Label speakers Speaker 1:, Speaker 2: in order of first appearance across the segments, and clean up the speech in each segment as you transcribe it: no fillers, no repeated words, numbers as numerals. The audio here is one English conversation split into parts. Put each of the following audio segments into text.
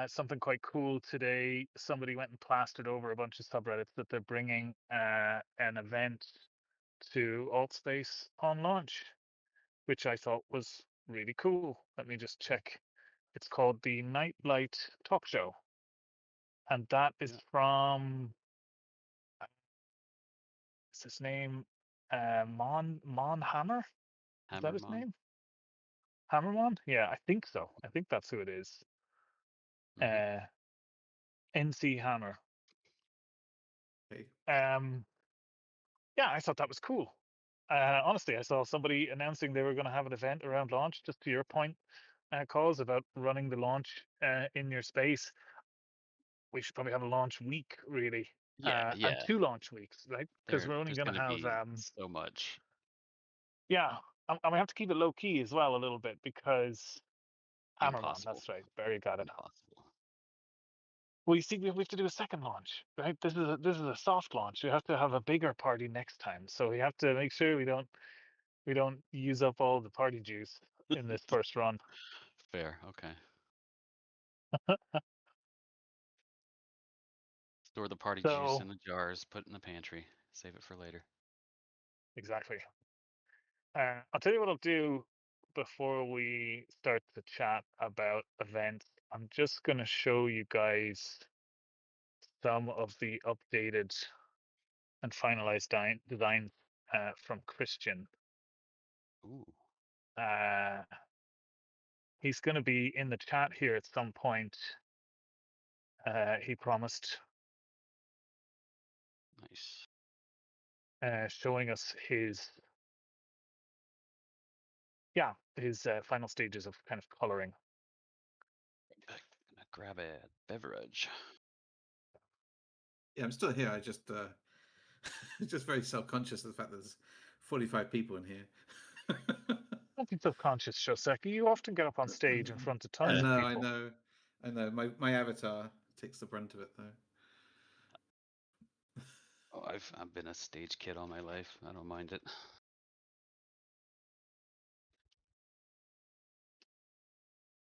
Speaker 1: something quite cool today. Somebody went and plastered over a bunch of subreddits that they're bringing an event to Altspace on launch, which I thought was really cool. Let me just check. It's called the Nightlight Talk Show, and that is
Speaker 2: Yeah.
Speaker 1: from what's his name? Mon Hammer. Is that his
Speaker 2: Hammermon.
Speaker 1: name? Hammermon? Yeah, I think so. I think that's who it is.
Speaker 2: Hmm.
Speaker 1: Uh, NC Hammer.
Speaker 3: Okay.
Speaker 1: Um, yeah, I thought that was cool. Honestly, I saw somebody announcing they were going to have an event around launch. Just to your point, calls about running the launch in your space. We should probably have a launch week, really,
Speaker 2: Yeah,
Speaker 1: and
Speaker 2: yeah.
Speaker 1: 2 launch weeks, right? Because we're only
Speaker 2: There's
Speaker 1: going to
Speaker 2: going to
Speaker 1: have,
Speaker 2: be so much.
Speaker 1: yeah, and we have to keep it low key as well a little bit because Hammermon.
Speaker 2: Impossible.
Speaker 1: That's right. Barry got it.
Speaker 2: Impossible.
Speaker 1: Well, you see, we have to do a second launch, right? This is a soft launch. We have to have a bigger party next time, so we have to make sure we don't use up all the party juice in this first run.
Speaker 2: Fair. Okay. Store the party juice in
Speaker 1: So
Speaker 2: the jars, put it in the pantry, save it for later.
Speaker 1: exactly. I'll tell you what I'll do before we start to chat about events. I'm just going to show you guys some of the updated and finalized designs from Christian.
Speaker 2: Ooh,
Speaker 1: Uh, he's going to be in the chat here at some point. He promised
Speaker 2: nice.
Speaker 1: showing us his final stages of kind of coloring.
Speaker 2: I'm gonna grab a beverage.
Speaker 3: Yeah, I'm still here. I just just very self-conscious of the fact that there's 45 people in here.
Speaker 1: Don't be self-conscious, Shoseki. You often get up on stage in front of
Speaker 3: I
Speaker 1: tons of
Speaker 3: know, I
Speaker 1: people.
Speaker 3: know, I know. My avatar takes the brunt of it, though.
Speaker 2: Oh, I've been a stage kid all my life. I don't mind it.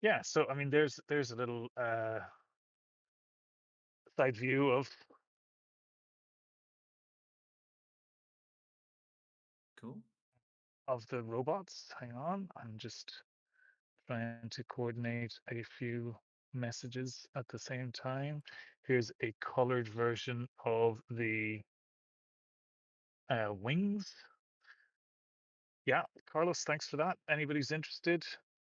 Speaker 1: Yeah, so I mean, there's a little side view
Speaker 3: Cool.
Speaker 1: of the robots. Hang on, I'm just trying to coordinate a few messages at the same time. Here's a colored version of the wings. Yeah, Carlos, thanks for that. Anybody's interested,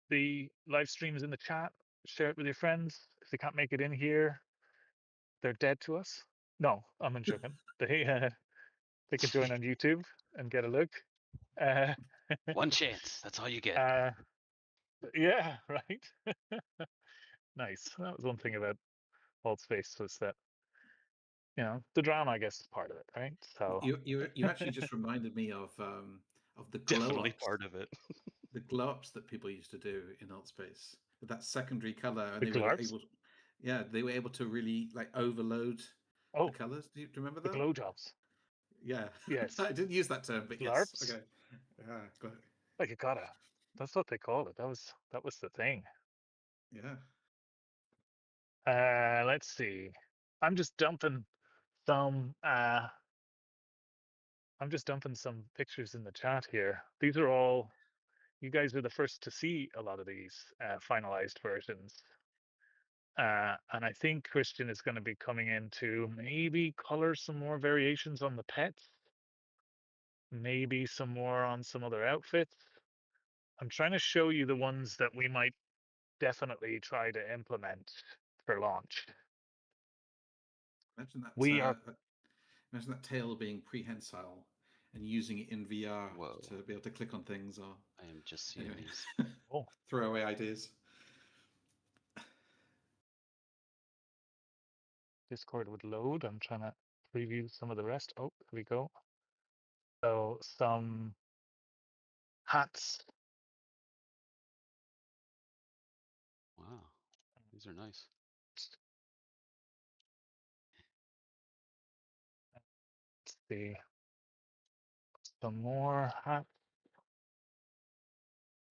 Speaker 1: the live stream is in the chat. Share it with your friends. If they can't make it in here, they're dead to us. No, I'm joking. They can join on YouTube and get a look. Uh,
Speaker 2: One chance. That's all you get.
Speaker 1: uh, yeah, right. Nice. That was one thing about Space was that the drama, I guess, is part of it, right? So
Speaker 3: You actually just reminded me of the glow
Speaker 2: Definitely
Speaker 3: ups,
Speaker 2: part of it.
Speaker 3: the glow ups that people used to do in Altspace with that secondary color, and
Speaker 1: the
Speaker 3: they were
Speaker 1: Glarps.
Speaker 3: able, yeah, they were able to really like overload the
Speaker 1: Oh,
Speaker 3: colors. Do you remember
Speaker 1: the
Speaker 3: that?
Speaker 1: glow jobs.
Speaker 3: Yeah,
Speaker 1: Yes,
Speaker 3: I didn't use that term, but yes.
Speaker 1: Glarps.
Speaker 3: Okay, yeah, got it.
Speaker 1: Like you gotta. That's what they called it. That was the thing.
Speaker 3: Yeah.
Speaker 1: Let's see. I'm just dumping some. I'm just dumping some pictures in the chat here. These are all. You guys are the first to see a lot of these finalized versions. And I think Christian is going to be coming in to maybe color some more variations on the pets, maybe some more on some other outfits. I'm trying to show you the ones that we might definitely try to implement for launch.
Speaker 3: Imagine that.
Speaker 1: We are
Speaker 3: Imagine that tail being prehensile and using it in VR
Speaker 2: Whoa.
Speaker 3: to be able to click on things. Or
Speaker 2: I am just seeing
Speaker 3: anyway,
Speaker 2: these.
Speaker 1: oh,
Speaker 3: throwaway ideas.
Speaker 1: Discord would load. I'm trying to preview some of the rest. Oh, here we go. So some hats.
Speaker 2: Wow. These are nice.
Speaker 1: Let's see. Some more hats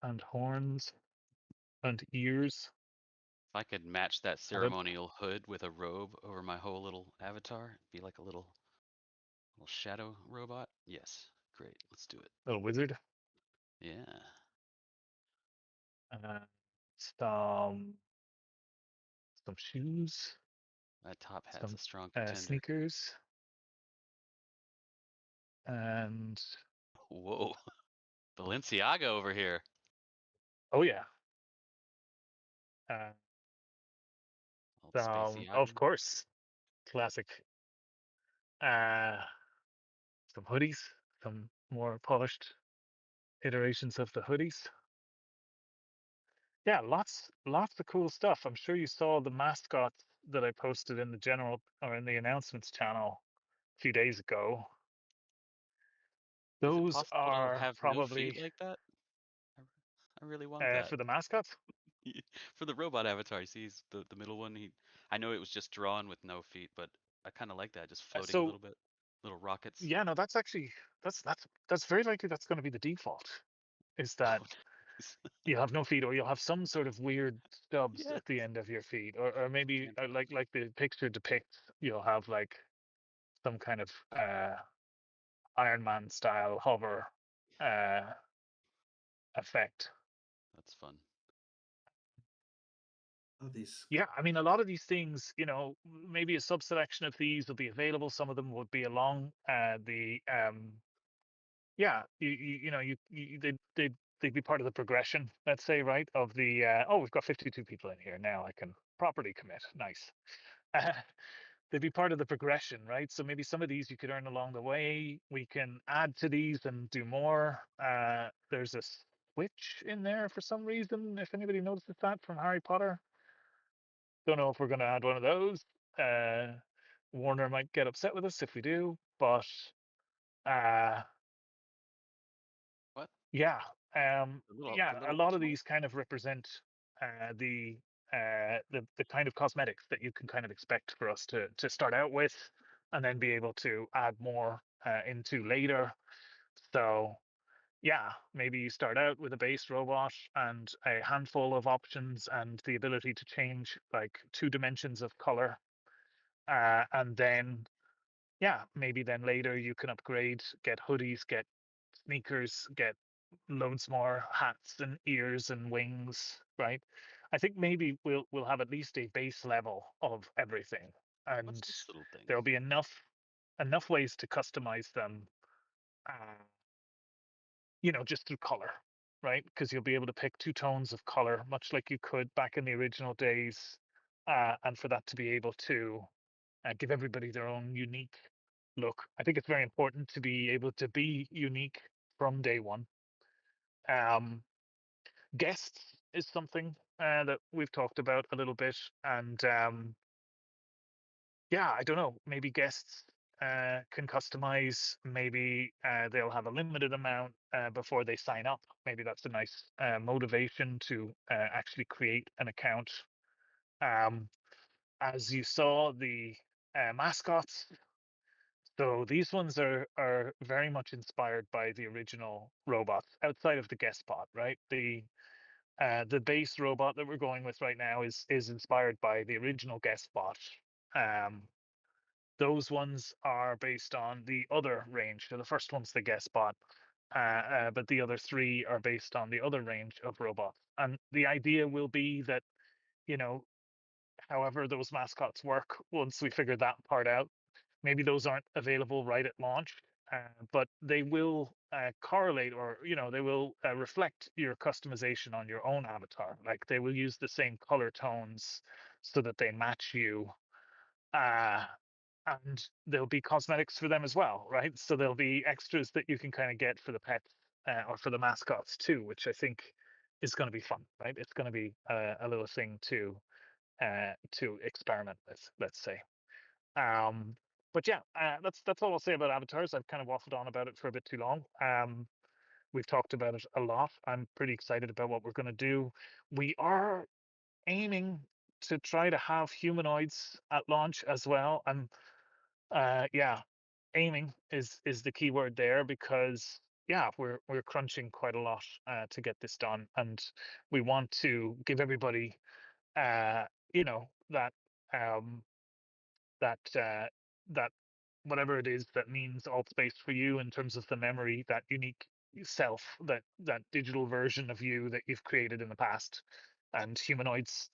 Speaker 1: and horns and ears.
Speaker 2: If I could match that
Speaker 1: I don't-
Speaker 2: ceremonial hood with a robe over my whole little avatar, it'd be like a little shadow robot. Yes, great. Let's do it.
Speaker 1: Little wizard.
Speaker 2: Yeah.
Speaker 1: Some shoes.
Speaker 2: That top hat's
Speaker 1: Some
Speaker 2: a strong contender.
Speaker 1: sneakers. And
Speaker 2: Whoa. Balenciaga over here.
Speaker 1: oh yeah.
Speaker 2: Old Spacey
Speaker 1: Of course, classic. Some hoodies, some more polished iterations of the hoodies. Yeah, lots of cool stuff. I'm sure you saw the mascots that I posted in the general or in the announcements channel a few days ago.
Speaker 2: Is it
Speaker 1: Those
Speaker 2: possible to
Speaker 1: are
Speaker 2: have no feet
Speaker 1: probably
Speaker 2: like that? I really want that.
Speaker 1: for the mascots.
Speaker 2: For the robot avatar, you see he's the middle one. I know it was just drawn with no feet, but I kind of like that, just floating a
Speaker 1: So
Speaker 2: little bit, little rockets.
Speaker 1: yeah, no, that's actually that's very likely that's going to be the default. Is that
Speaker 2: Oh, nice.
Speaker 1: you'll have no feet, or you'll have some sort of weird stubs
Speaker 2: Yes.
Speaker 1: at the end of your feet, or maybe
Speaker 2: Can't-
Speaker 1: like the picture depicts, you'll have like some kind of Iron Man style hover effect.
Speaker 2: That's fun.
Speaker 3: Oh, these.
Speaker 1: Yeah, I mean, a lot of these things, maybe a subselection of these will be available. Some of them would be along the yeah, they'd be part of the progression, let's say, right? Of the oh, we've got 52 people in here now. I can properly commit. Nice. They'd be part of the progression, right? So maybe some of these you could earn along the way. We can add to these and do more. There's a switch in there for some reason. If anybody notices that from Harry Potter, don't know if we're going to add one of those. Warner might get upset with us if we do, but uh,
Speaker 2: What?
Speaker 1: yeah,
Speaker 2: The
Speaker 1: a
Speaker 2: little
Speaker 1: lot of
Speaker 2: push one?
Speaker 1: these kind of represent the the kind of cosmetics that you can kind of expect for us to start out with, and then be able to add more into later. So yeah, maybe you start out with a base robot and a handful of options and the ability to change like 2 dimensions of color, and then yeah, maybe then later you can upgrade, get hoodies, get sneakers, get loads more hats and ears and wings, right? I think maybe we'll have at least a base level of everything,
Speaker 2: What's
Speaker 1: and
Speaker 2: this little thing?
Speaker 1: there'll be enough ways to customize them, uh, just through color, right? Because you'll be able to pick 2 tones of color, much like you could back in the original days, and for that to be able to give everybody their own unique look. I think it's very important to be able to be unique from day one. Guests is something that we've talked about a little bit, and yeah, I don't know, maybe guests can customize. Maybe they'll have a limited amount before they sign up. Maybe that's a nice motivation to actually create an account. Um, as you saw, the mascots. So these ones are very much inspired by the original robots outside of the guest bot, right? The base robot that we're going with right now is inspired by the original guest bot. Um, those ones are based on the other range. So the first one's the guest bot, but the other three are based on the other range of robots. And the idea will be that, you know, however those mascots work, once we figure that part out, maybe those aren't available right at launch, but they will correlate, or they will reflect your customization on your own avatar. Like they will use the same color tones so that they match you, uh, and there'll be cosmetics for them as well, right? So there'll be extras that you can kind of get for the pets or for the mascots too, which I think is going to be fun, right? It's going to be a little thing to experiment with, let's say. Um, but yeah, that's all I'll say about avatars. I've kind of waffled on about it for a bit too long. We've talked about it a lot. I'm pretty excited about what we're going to do. We are aiming to try to have humanoids at launch as well. And yeah, aiming is the key word there, because yeah, we're crunching quite a lot to get this done, and we want to give everybody you know, that that whatever it is that means alt space for you in terms of the memory, that unique self, that digital version of you that you've created in the past. And humanoids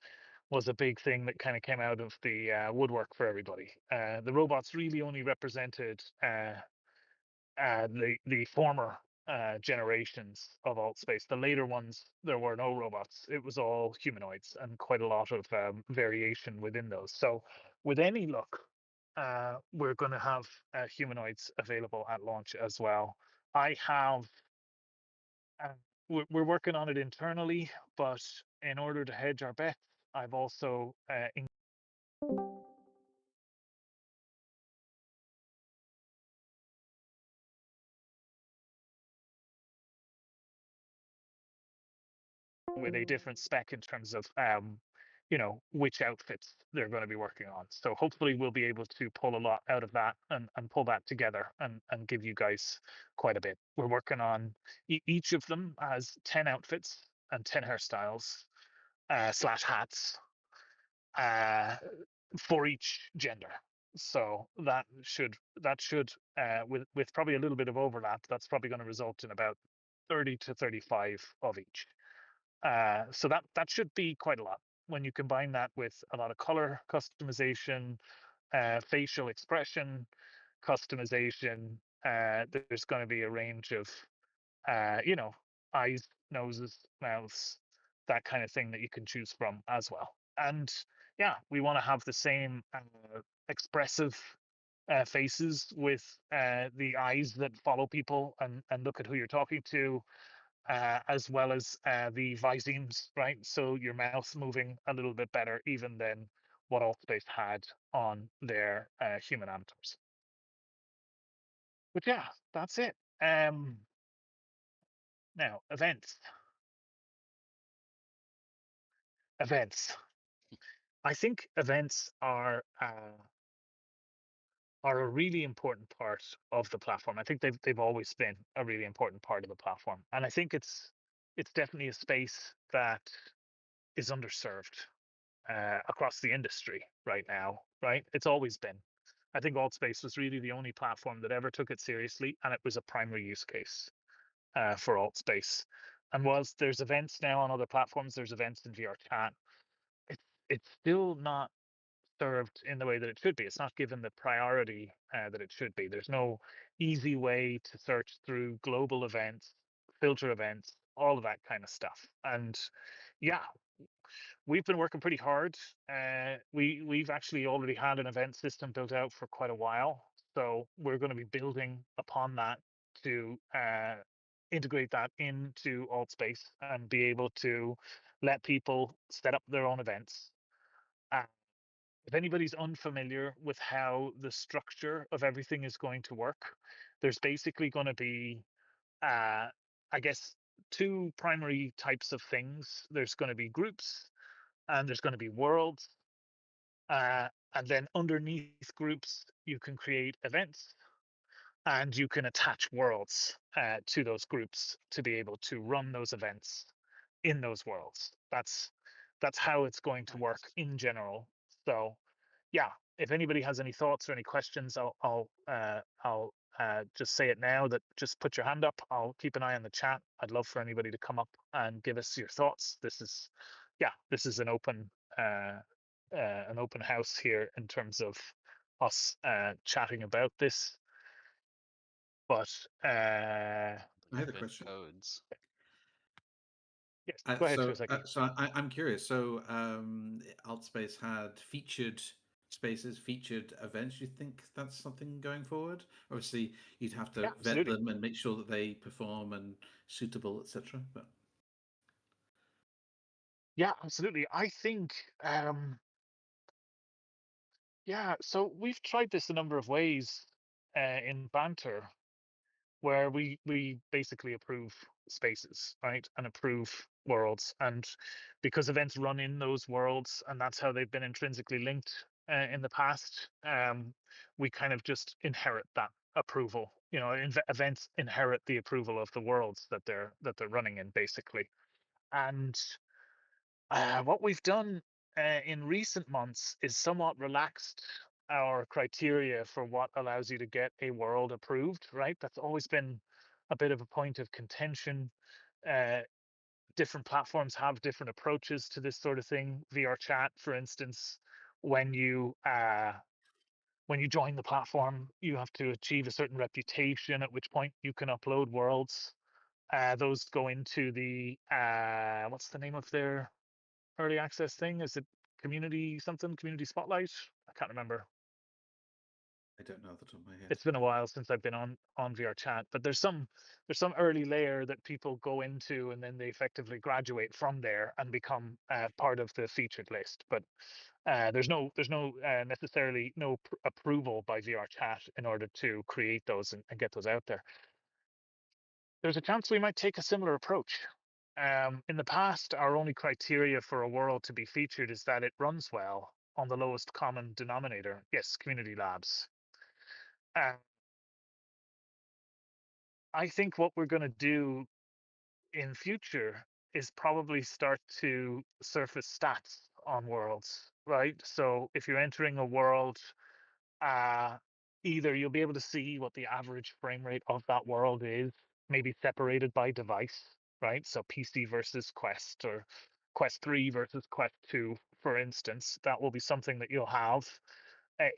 Speaker 1: was a big thing that kind of came out of the woodwork for everybody. The robots really only represented the former generations of alt space. The later ones, there were no robots. It was all humanoids and quite a lot of variation within those. So with any luck, we're going to have humanoids available at launch as well. I have, uh, we're working on it internally, but in order to hedge our bets, I've also with a different spec in terms of which outfits they're going to be working on. So hopefully we'll be able to pull a lot out of that and pull that together and give you guys quite a bit. We're working on each of them has 10 outfits and 10 hairstyles slash hats for each gender. So that should with probably a little bit of overlap, that's probably going to result in about 30 to 35 of each. So that should be quite a lot when you combine that with a lot of color customization, facial expression customization. There's going to be a range of eyes, noses, mouths, that kind of thing that you can choose from as well. And yeah, we want to have the same expressive faces with the eyes that follow people and look at who you're talking to, as well as the visemes, right? So your mouth moving a little bit better even than what Altspace had on their human avatars. But yeah, that's it. Now, events. Events. I think events are a really important part of the platform. I think they've always been a really important part of the platform, and I think it's definitely a space that is underserved across the industry right now. Right, it's always been. I think Altspace was really the only platform that ever took it seriously, and it was a primary use case for Altspace. And whilst there's events now on other platforms, there's events in VR chat. It's still not served in the way that it should be. It's not given the priority that it should be. There's no easy way to search through global events, filter events, all of that kind of stuff. And yeah, we've been working pretty hard. We've actually already had an event system built out for quite a while, so we're going to be building upon that to integrate that into Altspace and be able to let people set up their own events. Uh, if anybody's unfamiliar with how the structure of everything is going to work, there's basically going to be, I guess, two primary types of things. There's going to be groups and there's going to be worlds. And then underneath groups, you can create events and you can attach worlds to those groups to be able to run those events in those worlds. That's how it's going to work in general. So yeah, if anybody has any thoughts or any questions, I'll just say it now. That just put your hand up. I'll keep an eye on the chat. I'd love for anybody to come up and give us your thoughts. This is an open house here in terms of us chatting about this. But
Speaker 3: I had a
Speaker 2: Good
Speaker 3: question.
Speaker 2: codes.
Speaker 1: yes, go ahead,
Speaker 3: So,
Speaker 1: Shoseki.
Speaker 3: I'm curious. So, Altspace had featured spaces, featured events. You think that's something going forward? Obviously, you'd have
Speaker 1: Yeah,
Speaker 3: to vet
Speaker 1: absolutely.
Speaker 3: them and make sure that they perform and suitable, etc. But
Speaker 1: Yeah, absolutely. I think yeah, so we've tried this a number of ways in Banter, where we basically approve spaces, right, and approve worlds, and because events run in those worlds, and that's how they've been intrinsically linked in the past, we kind of just inherit that approval. Events inherit the approval of the worlds that they're running in, basically. And what we've done in recent months is somewhat relaxed our criteria for what allows you to get a world approved, right? That's always been a bit of a point of contention. Uh, Different platforms have different approaches to this sort of thing. VR chat, for instance, when you join the platform, you have to achieve a certain reputation, at which point you can upload worlds. Those go into the what's the name of their early access thing? Is it community something? Community Spotlight? I can't remember.
Speaker 3: I don't know off the top of my head.
Speaker 1: It's been a while since I've been on VR chat, but there's some early layer that people go into, and then they effectively graduate from there and become part of the featured list. But there's no necessarily no approval by VR chat in order to create those and get those out there. There's a chance we might take a similar approach. In the past, our only criteria for a world to be featured is that it runs well on the lowest common denominator. Yes, Community Labs. Uh, I think what we're going to do in future is probably start to surface stats on worlds, right? So if you're entering a world, uh, either you'll be able to see what the average frame rate of that world is, maybe separated by device, right? So PC versus Quest, or Quest 3 versus Quest 2, for instance. That will be something that you'll have,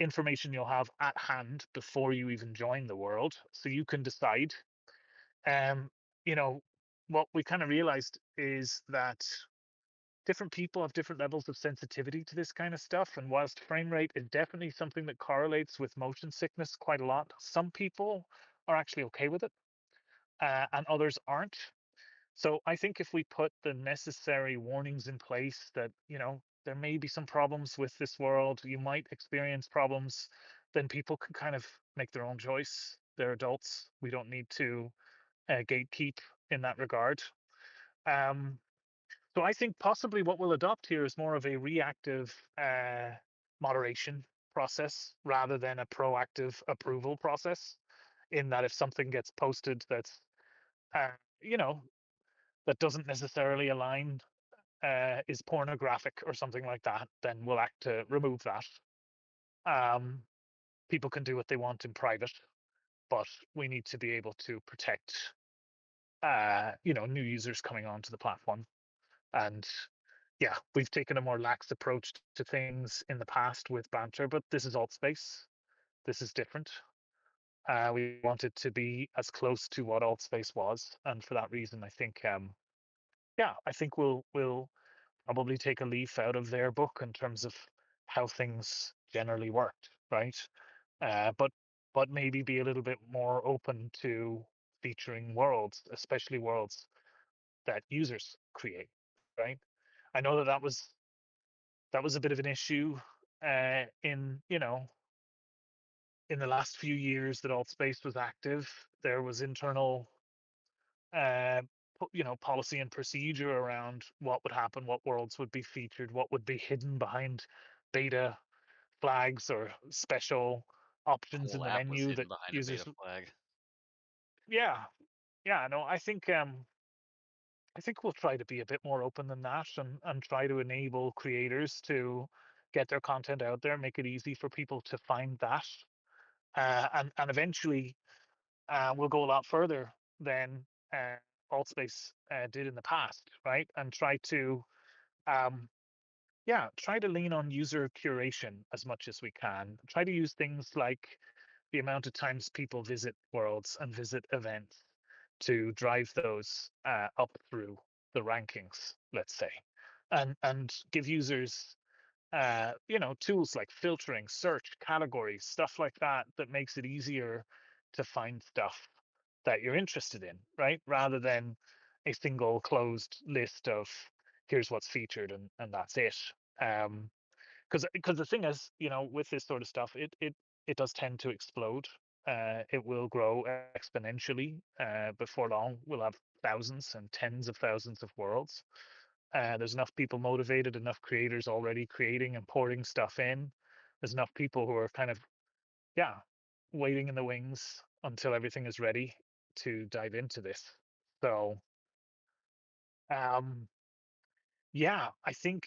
Speaker 1: information you'll have at hand before you even join the world. So you can decide. Um, you know, what we kind of realized is that different people have different levels of sensitivity to this kind of stuff. And whilst frame rate is definitely something that correlates with motion sickness quite a lot, some people are actually okay with it, and others aren't. So I think if we put the necessary warnings in place that, there may be some problems with this world, you might experience problems, then people can kind of make their own choice. They're adults. We don't need to gatekeep in that regard. Um, so I think possibly what we'll adopt here is more of a reactive moderation process rather than a proactive approval process. In that, if something gets posted that's, uh, you know, that doesn't necessarily align, is pornographic or something like that, then we'll act to remove that. Um, People can do what they want in private, but we need to be able to protect, new users coming onto the platform. And yeah, we've taken a more lax approach to things in the past with banter, but this is Altspace. This is different. We wanted to be as close to what Altspace was, and for that reason, I think, I think we'll probably take a leaf out of their book in terms of how things generally worked, right? But maybe be a little bit more open to featuring worlds, especially worlds that users create, right? I know that that was a bit of an issue, in the last few years that Altspace was active. There was internal, uh, policy and procedure around what would happen, what worlds would be featured, what would be hidden behind beta flags or special
Speaker 2: The
Speaker 1: options in
Speaker 2: whole
Speaker 1: the
Speaker 2: app was
Speaker 1: menu that
Speaker 2: hidden behind a
Speaker 1: users.
Speaker 2: beta flag.
Speaker 1: Yeah, yeah. No, I think we'll try to be a bit more open than that, and try to enable creators to get their content out there, make it easy for people to find that, and eventually, we'll go a lot further than Altspace did in the past, right? And um, try to lean on user curation as much as we can. Try to use things like the amount of times people visit worlds and visit events to drive those up through the rankings, let's say, and give users, tools like filtering, search, categories, stuff like that, that makes it easier to find stuff that you're interested in, right? Rather than a single closed list of here's what's featured, and that's it. Because the thing is, with this sort of stuff, it does tend to explode. It will grow exponentially. Before long, we'll have thousands and tens of thousands of worlds. There's enough people motivated, enough creators already creating and pouring stuff in. There's enough people who are kind of, yeah, waiting in the wings until everything is ready to dive into this. So, um, yeah, I think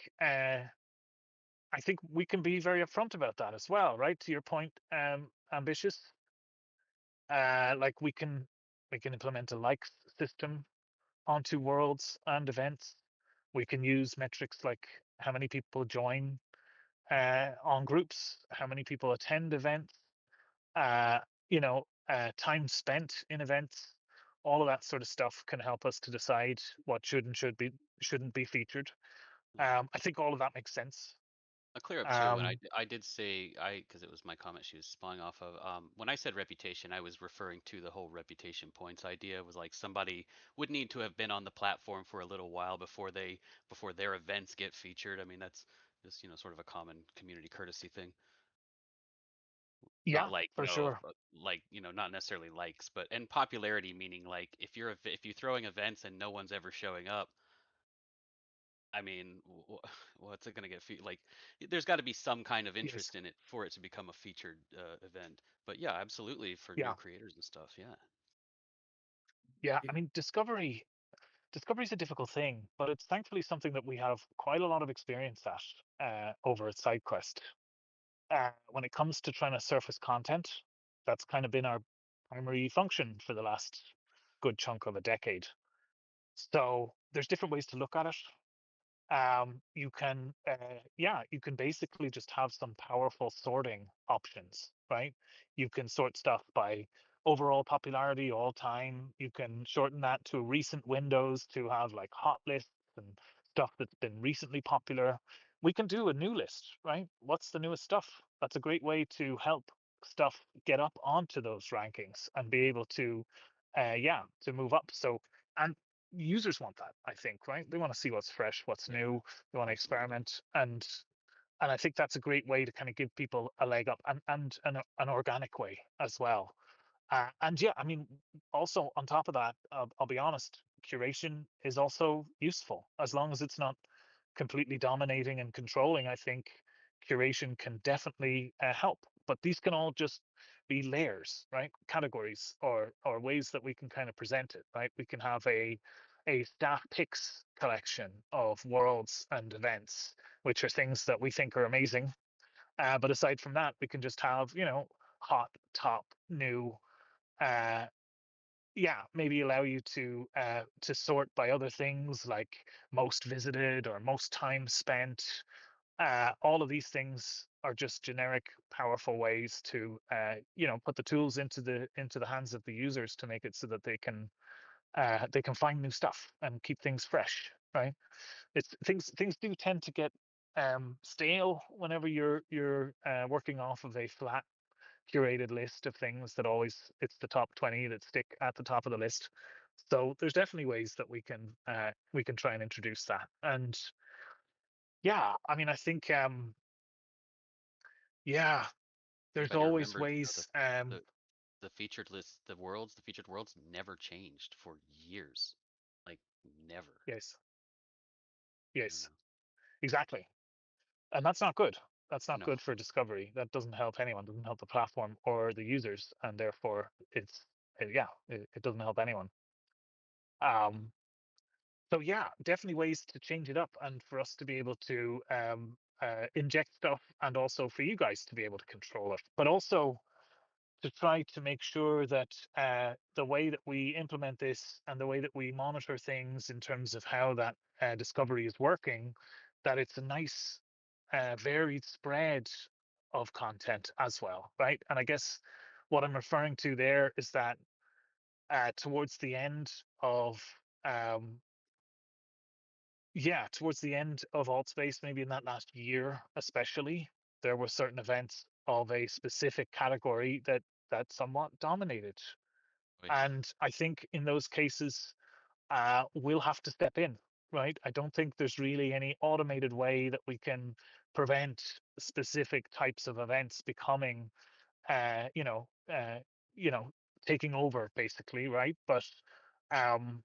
Speaker 1: I think we can be very upfront about that as well, right? To your point, ambitious. Like we can implement a likes system onto worlds and events. We can use metrics like how many people join on groups, how many people attend events, uh, time spent in events. All of that sort of stuff can help us to decide what shouldn't be featured. I think all of that makes sense.
Speaker 2: I'll clear up too, and
Speaker 1: Um,
Speaker 2: I did say because it was my comment she was spawning off of. When I said reputation, I was referring to the whole reputation points idea. It was like somebody would need to have been on the platform for a little while before their events get featured. I mean, that's just sort of a common community courtesy thing.
Speaker 1: yeah,
Speaker 2: Not like
Speaker 1: for sure.
Speaker 2: not necessarily likes, but and popularity meaning like if you're throwing events and no one's ever showing up, I mean, what's it gonna get like? There's got to be some kind of
Speaker 1: Yes.
Speaker 2: interest in it for it to become a featured event. But yeah, absolutely for new
Speaker 1: Yeah.
Speaker 2: creators and stuff. Yeah.
Speaker 1: Yeah. I
Speaker 3: It-
Speaker 1: mean, discovery is a difficult thing, but it's thankfully something that we have quite a lot of experience at over at SideQuest. When it comes to trying to surface content, that's kind of been our primary function for the last good chunk of a decade. So there's different ways to look at it. You can basically just have some powerful sorting options, right? You can sort stuff by overall popularity all time. You can shorten that to recent windows to have like hot lists and stuff that's been recently popular. We can do a new list, right? What's the newest stuff? That's a great way to help stuff get up onto those rankings and be able to to move up. And users want that, I think, right? They want to see what's fresh, what's
Speaker 2: Yeah.
Speaker 1: new. They want to
Speaker 2: Absolutely.
Speaker 1: experiment, and I think that's a great way to kind of give people a leg up, and an organic way as well. And yeah, I mean, also on top of that, I'll be honest, curation is also useful as long as it's not completely dominating and controlling. I think curation can definitely help, but these can all just be layers, right? Categories or ways that we can kind of present it, right? We can have a staff picks collection of worlds and events, which are things that we think are amazing. But aside from that, we can just have, hot, top, new, uh, maybe allow you to sort by other things like most visited or most time spent. All of these things are just generic, powerful ways to put the tools into the hands of the users to make it so that they can find new stuff and keep things fresh. Right? It's things do tend to get stale whenever you're working off of a flat curated list of things that always it's the top 20 that stick at the top of the list. So there's definitely ways that we can try and introduce that. And yeah, I mean, I think yeah, there's
Speaker 2: But you
Speaker 1: always
Speaker 2: remember,
Speaker 1: ways.
Speaker 2: the the featured list, the featured worlds never changed for years, like never.
Speaker 1: Yes,
Speaker 2: You
Speaker 1: yes,
Speaker 2: know.
Speaker 1: exactly. And that's not good. That's not
Speaker 2: No.
Speaker 1: good for discovery. That doesn't help anyone, doesn't help the platform or the users, and therefore it doesn't help anyone. Um, so yeah, definitely ways to change it up and for us to be able to inject stuff and also for you guys to be able to control it, but also to try to make sure that the way that we implement this and the way that we monitor things in terms of how that discovery is working, that it's a nice varied spread of content as well, right? And I guess what I'm referring to there is that towards the end of um, towards the end of Altspace, maybe in that last year especially, there were certain events of a specific category that somewhat dominated.
Speaker 2: Oy.
Speaker 1: And I think in those cases, we'll have to step in, right? I don't think there's really any automated way that we can prevent specific types of events becoming, uh, you know, uh, you know, taking over basically, right? But um,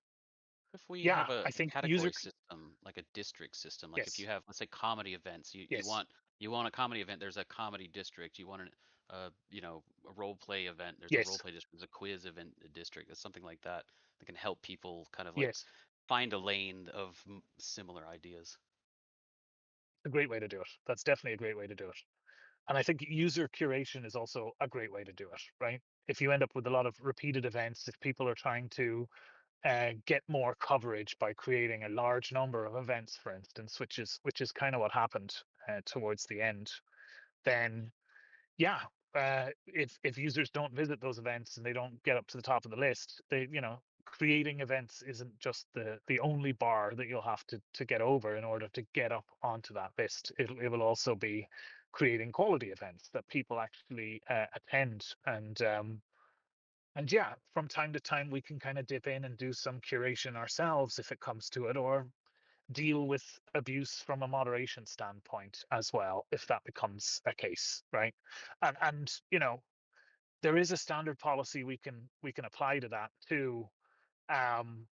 Speaker 2: If we
Speaker 1: yeah,
Speaker 2: have a
Speaker 1: I think
Speaker 2: category system, like a district system, like if you
Speaker 1: yes,
Speaker 2: have, let's say, comedy events, you, you
Speaker 1: yes,
Speaker 2: want you want a comedy event, there's a comedy district. You want a role play event, there's a role
Speaker 1: yes,
Speaker 2: play district, there's a quiz event district, it's something like that that can help people kind of like
Speaker 1: yes.
Speaker 2: find a lane of similar ideas.
Speaker 1: a great way to do it. That's definitely a great way to do it. And I think user curation is also a great way to do it, right? If you end up with a lot of repeated events, if people are trying to get more coverage by creating a large number of events, for instance, which is kind of what happened towards the end, then yeah, if users don't visit those events and they don't get up to the top of the list, creating events isn't just the only bar that you'll have to get over in order to get up onto that list. It will also be creating quality events that people actually attend, and yeah, from time to time we can kind of dip in and do some curation ourselves if it comes to it, or deal with abuse from a moderation standpoint as well if that becomes a case, right? And there is a standard policy we can apply to that too, um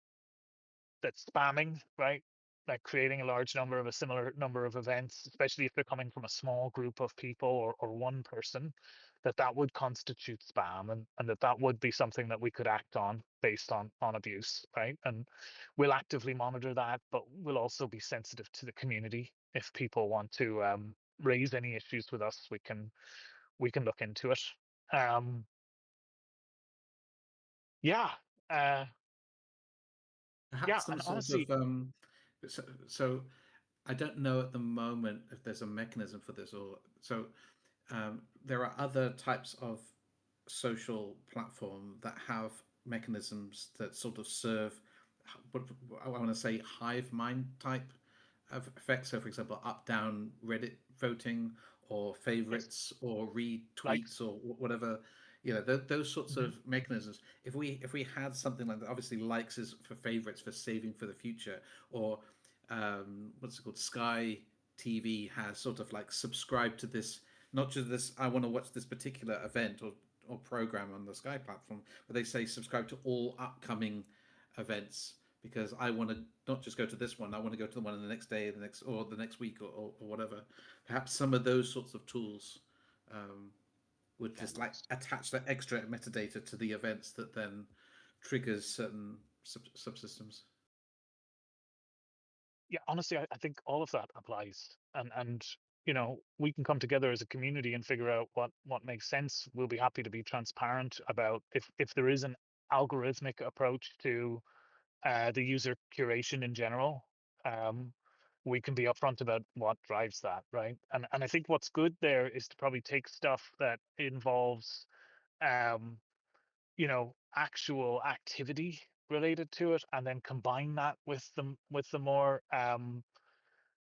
Speaker 1: that's spamming, right? Like creating a large number of a similar number of events, especially if they're coming from a small group of people, or one person, that would constitute spam, and that would be something that we could act on based on abuse, right? And we'll actively monitor that, but we'll also be sensitive to the community. If people want to raise any issues with us, we can look into it. Um, yeah, uh, yeah,
Speaker 3: Perhaps some
Speaker 1: and
Speaker 3: sort
Speaker 1: honestly,
Speaker 3: of so I don't know at the moment if there's a mechanism for this, or so there are other types of social platform that have mechanisms that sort of serve what I want to say hive mind type of effects. So, for example, up down Reddit voting, or
Speaker 1: yes,
Speaker 3: favorites, or
Speaker 1: likes.
Speaker 3: retweets, or whatever. Those sorts
Speaker 1: Mhm.
Speaker 3: of mechanisms. If we had something like that, obviously likes is for favorites, for saving for the future, or what's it called? Sky TV has sort of like subscribed to this, not just this. I want to watch this particular event or program on the Sky platform, but they say subscribe to all upcoming events, because I want to not just go to this one. I want to go to the one in the next day, the next week, or whatever. Perhaps some of those sorts of tools would
Speaker 1: Yeah.
Speaker 3: just like attach that extra metadata to the events that then triggers certain subsystems.
Speaker 1: Yeah, honestly, I think all of that applies, and we can come together as a community and figure out what makes sense. We'll be happy to be transparent about if there is an algorithmic approach to the user curation in general. Um, we can be upfront about what drives that, right? And I think what's good there is to probably take stuff that involves um, actual activity related to it, and then combine that with the more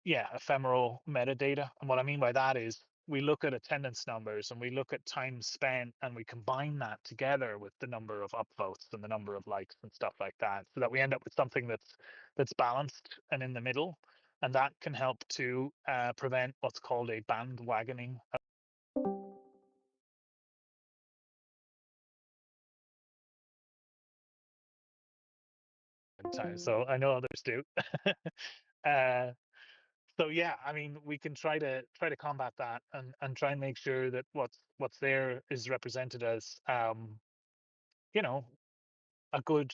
Speaker 1: yeah, ephemeral metadata. And what I mean by that is we look at attendance numbers and we look at time spent, and we combine that together with the number of upvotes and the number of likes and stuff like that, so that we end up with something that's balanced and in the middle. And that can help to prevent what's called a bandwagoning of time. So I know others do. uh, so yeah, I mean, we can try to combat that, and try and make sure that what's there is represented as you know a good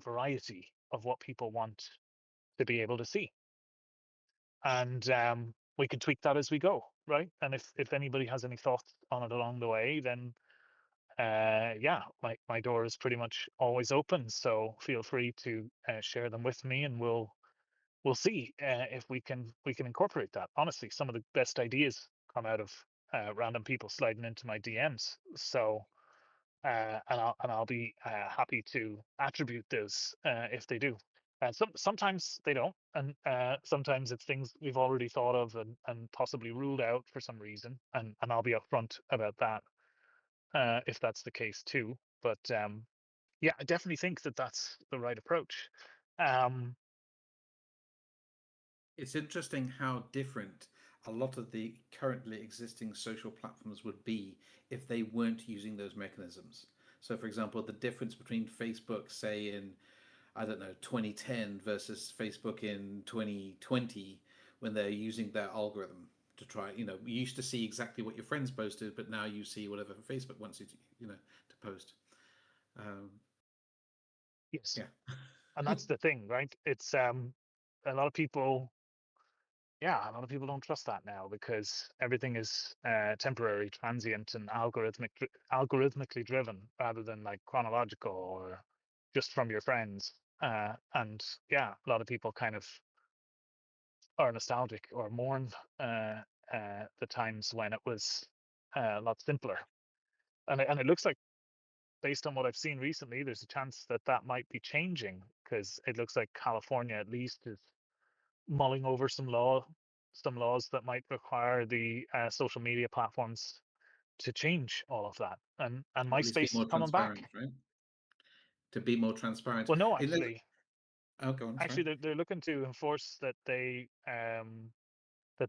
Speaker 1: variety of what people want to be able to see, and we can tweak that as we go, right? And if anybody has any thoughts on it along the way, then yeah, my door is pretty much always open, so feel free to share them with me, and we'll see if we can incorporate that. Honestly, some of the best ideas come out of random people sliding into my DMs. So and I'll be happy to attribute those if they do. Sometimes they don't, and sometimes it's things we've already thought of and possibly ruled out for some reason, and I'll be upfront about that if that's the case too. But yeah, I definitely think that that's the right approach. Um,
Speaker 3: It's interesting how different a lot of the currently existing social platforms would be if they weren't using those mechanisms. So, for example, the difference between Facebook, say in, I don't know, 2010 versus Facebook in 2020, when they're using their algorithm to try, you used to see exactly what your friends posted, but now you see whatever Facebook wants you to post. Um,
Speaker 1: yes,
Speaker 3: yeah.
Speaker 1: and that's the thing, right? It's a lot of people yeah, a lot of people don't trust that now because everything is temporary, transient, and algorithmically driven rather than like chronological or just from your friends. And yeah, a lot of people kind of are nostalgic or mourn the times when it was a lot simpler. And it looks like, based on what I've seen recently, there's a chance that that might be changing because it looks like California at least is mulling over some laws that might require the social media platforms to change all of that. And
Speaker 3: Or at least be
Speaker 1: MySpace is
Speaker 3: more
Speaker 1: coming back.
Speaker 3: transparent, right? To be more transparent.
Speaker 1: Well, no,
Speaker 3: In the, oh, go on. Sorry.
Speaker 1: actually, they're looking to enforce that they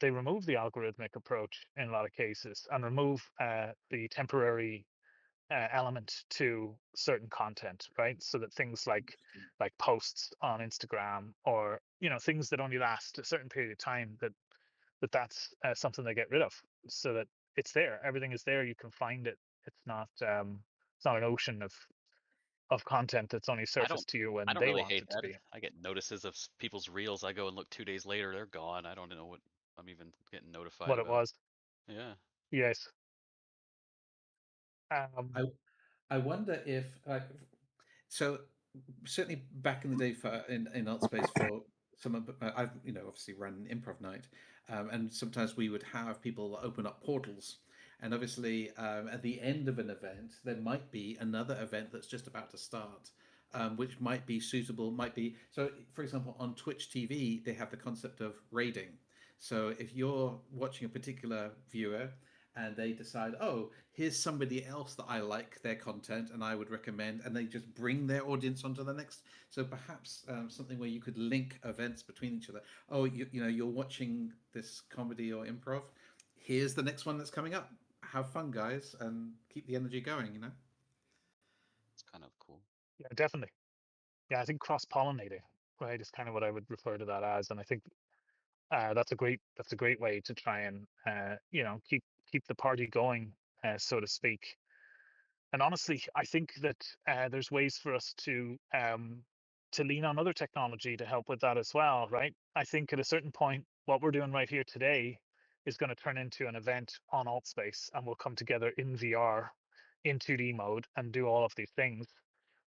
Speaker 1: remove the algorithmic approach in a lot of cases and remove the temporary element to certain content, right? So that things
Speaker 3: Interesting.
Speaker 1: like posts on Instagram or things that only last a certain period of time, that's something they get rid of, so that it's there. Everything is there. You can find it. It's not an ocean of content that's only
Speaker 2: I don't
Speaker 1: surfaced to you
Speaker 2: I
Speaker 1: when
Speaker 2: don't
Speaker 1: they
Speaker 2: really
Speaker 1: want
Speaker 2: hate
Speaker 1: it to
Speaker 2: that.
Speaker 1: be.
Speaker 2: I get notices of people's reels. I go and look 2 days later, they're gone. I don't know what I'm even getting notified
Speaker 1: What it
Speaker 2: about.
Speaker 1: was.
Speaker 2: Yeah.
Speaker 1: Yes. Um,
Speaker 3: I I wonder if like so certainly back in the day for in art space for some of I've obviously run improv night, and sometimes we would have people open up portals, and obviously at the end of an event there might be another event that's just about to start, which might be suitable, might be so. For example, on Twitch TV they have the concept of raiding. So if you're watching a particular viewer and they decide, oh, here's somebody else that I like their content and I would recommend, and they just bring their audience onto the next. So perhaps something where you could link events between each other. Oh, you're watching this comedy or improv. Here's the next one that's coming up. Have fun, guys, and keep the energy going.
Speaker 2: It's kind of cool.
Speaker 1: yeah, definitely. Yeah, I think cross-pollinating, right, is kind of what I would refer to that as, and I think that's a great way to try and keep the party going, so to speak. And honestly, I think that there's ways for us to lean on other technology to help with that as well, right? I think at a certain point, what we're doing right here today is going to turn into an event on AltSpace, and we'll come together in VR, in 2D mode, and do all of these things.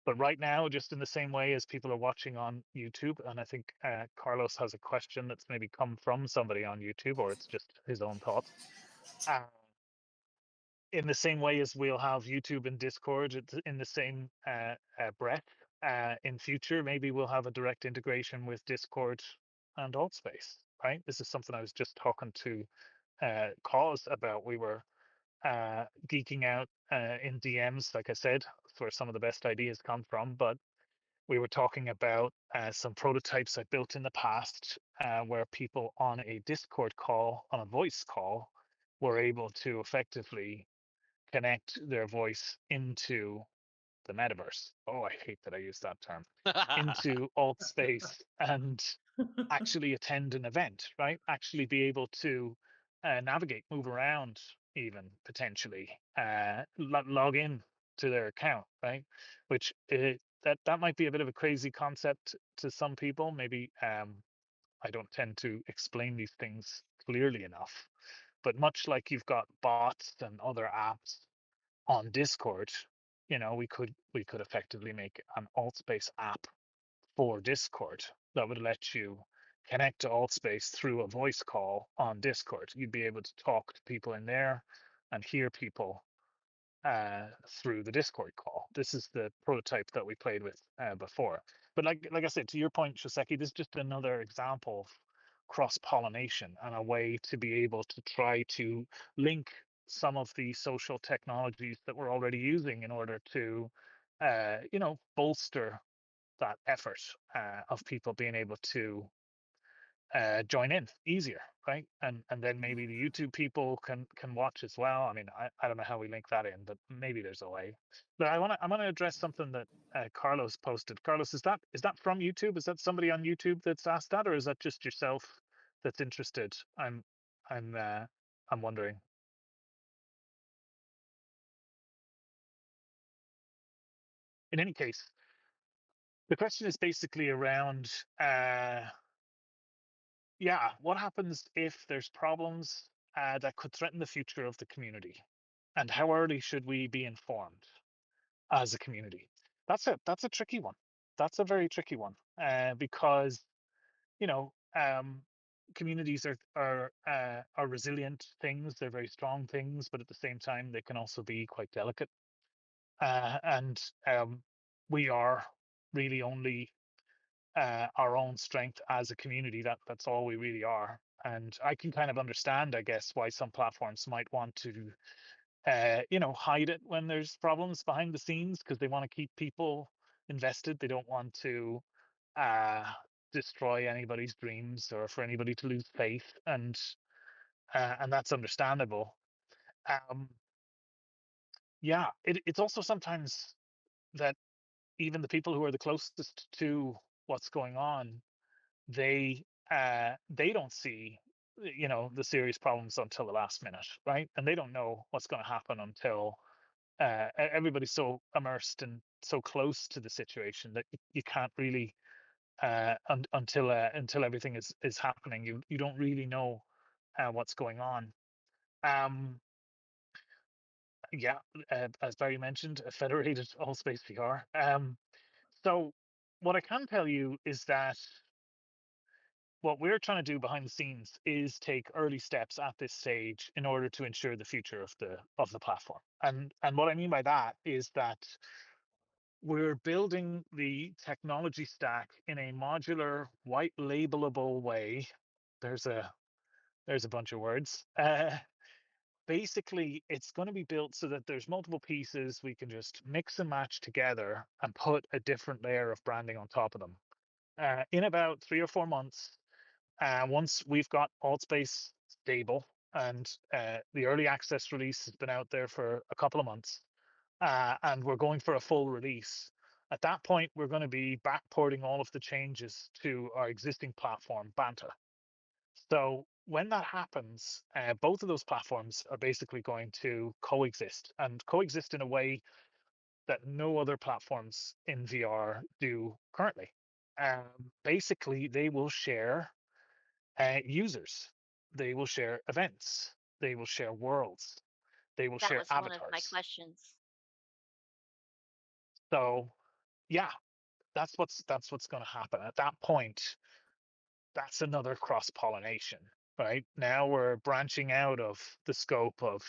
Speaker 1: But right now, just in the same way as people are watching on YouTube, and I think Carlos has a question that's maybe come from somebody on YouTube, or it's just his own thoughts. Uh, in the same way as we'll have YouTube and Discord in the same breath, in future, maybe we'll have a direct integration with Discord and AltSpace, right? This is something I was just talking to Cause about. We were geeking out in DMs, like I said, where some of the best ideas come from, but we were talking about some prototypes I built in the past where people on a Discord call, on a voice call, were able to effectively connect their voice into the metaverse. Oh, I hate that I use that term. Into alt space and actually attend an event, right? Actually be able to navigate, move around, even potentially log in to their account, right? Which that might be a bit of a crazy concept to some people. Maybe I don't tend to explain these things clearly enough. But much like you've got bots and other apps on Discord, we could effectively make an AltSpace app for Discord that would let you connect to AltSpace through a voice call on Discord. You'd be able to talk to people in there and hear people through the Discord call. This is the prototype that we played with before. But like I said, to your point, Shoseki, this is just another example of cross-pollination and a way to be able to try to link some of the social technologies that we're already using in order to, bolster that effort of people being able to join in easier, right? And then maybe the YouTube people can watch as well. I mean, I don't know how we link that in, but maybe there's a way. But I want to address something that Carlos posted. Carlos, is that from YouTube? Is that somebody on YouTube that's asked that, or is that just yourself that's interested? I'm I'm wondering. In any case, the question is basically around yeah, what happens if there's problems that could threaten the future of the community, and how early should we be informed as a community? That's a tricky one. That's a very tricky one, because you know, communities are resilient things. They're very strong things, but at the same time, they can also be quite delicate. And we are really only our own strength as a community. That's all we really are. And I can kind of understand, I guess, why some platforms might want to, hide it when there's problems behind the scenes because they want to keep people invested. They don't want to uh, destroy anybody's dreams or for anybody to lose faith, and that's understandable. Um, yeah, it's also sometimes that even the people who are the closest to what's going on, they don't see the serious problems until the last minute, right? And they don't know what's going to happen until everybody's so immersed and so close to the situation that you can't really until everything is happening. You don't really know what's going on. Um, yeah, as Barry mentioned, a federated all space VR. So what I can tell you is that what we're trying to do behind the scenes is take early steps at this stage in order to ensure the future of the platform. And what I mean by that is that we're building the technology stack in a modular, white labelable way. There's a bunch of words. Basically, it's going to be built so that there's multiple pieces we can just mix and match together and put a different layer of branding on top of them. In about 3 or 4 months, once we've got AltSpace stable and the early access release has been out there for a couple of months, and we're going for a full release. At that point, we're going to be backporting all of the changes to our existing platform, Banta. So when that happens, both of those platforms are basically going to coexist and coexist in a way that no other platforms in VR do currently. Basically, they will share users, they will share events, they will share worlds, they will
Speaker 4: That
Speaker 1: share
Speaker 4: was one of my
Speaker 1: avatars.
Speaker 4: questions.
Speaker 1: So yeah, that's what's going to happen at that point. That's another cross pollination, right? Now we're branching out of the scope of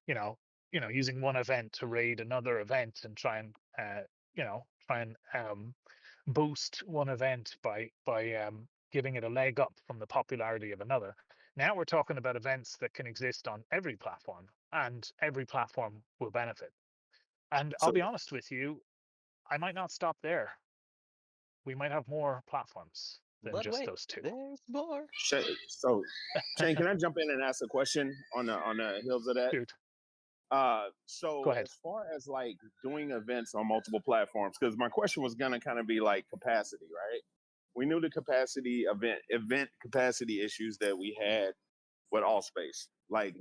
Speaker 1: you know using one event to raid another event and try and boost one event by giving it a leg up from the popularity of another. Now we're talking about events that can exist on every platform, and every platform will benefit. And I'll
Speaker 5: So
Speaker 1: be honest with you, I might not stop there. We might have more platforms than
Speaker 5: but
Speaker 1: just
Speaker 5: wait,
Speaker 1: those two.
Speaker 5: there's more.
Speaker 6: So, Shane, can I jump in and ask a question on the heels of that?
Speaker 1: Shoot, go
Speaker 6: So
Speaker 1: ahead.
Speaker 6: as far as like doing events on multiple platforms, because my question was gonna kind of be like capacity, right? We knew the capacity event capacity issues that we had with Allspace. Like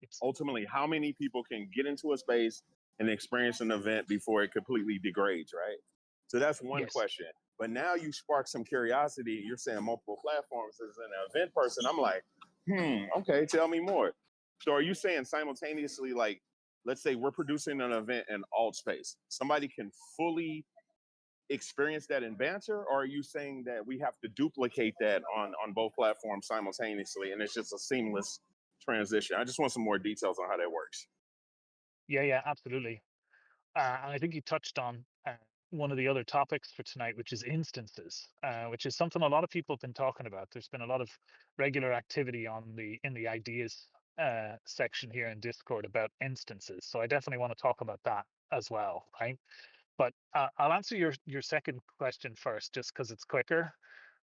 Speaker 1: Yes.
Speaker 6: ultimately, how many people can get into a space and experience an event before it completely degrades, right? So that's one
Speaker 1: Yes.
Speaker 6: question. But now you spark some curiosity. You're saying multiple platforms as an event person. I'm like, okay, tell me more. So are you saying simultaneously, like, let's say we're producing an event in Altspace, somebody can fully experience that in Banter, or are you saying that we have to duplicate that on both platforms simultaneously and it's just a seamless transition? I just want some more details on how that works.
Speaker 1: Yeah, absolutely. And I think you touched on one of the other topics for tonight, which is instances, which is something a lot of people have been talking about. There's been a lot of regular activity in the ideas section here in Discord about instances. So I definitely want to talk about that as well, right? But I'll answer your second question first, just because it's quicker,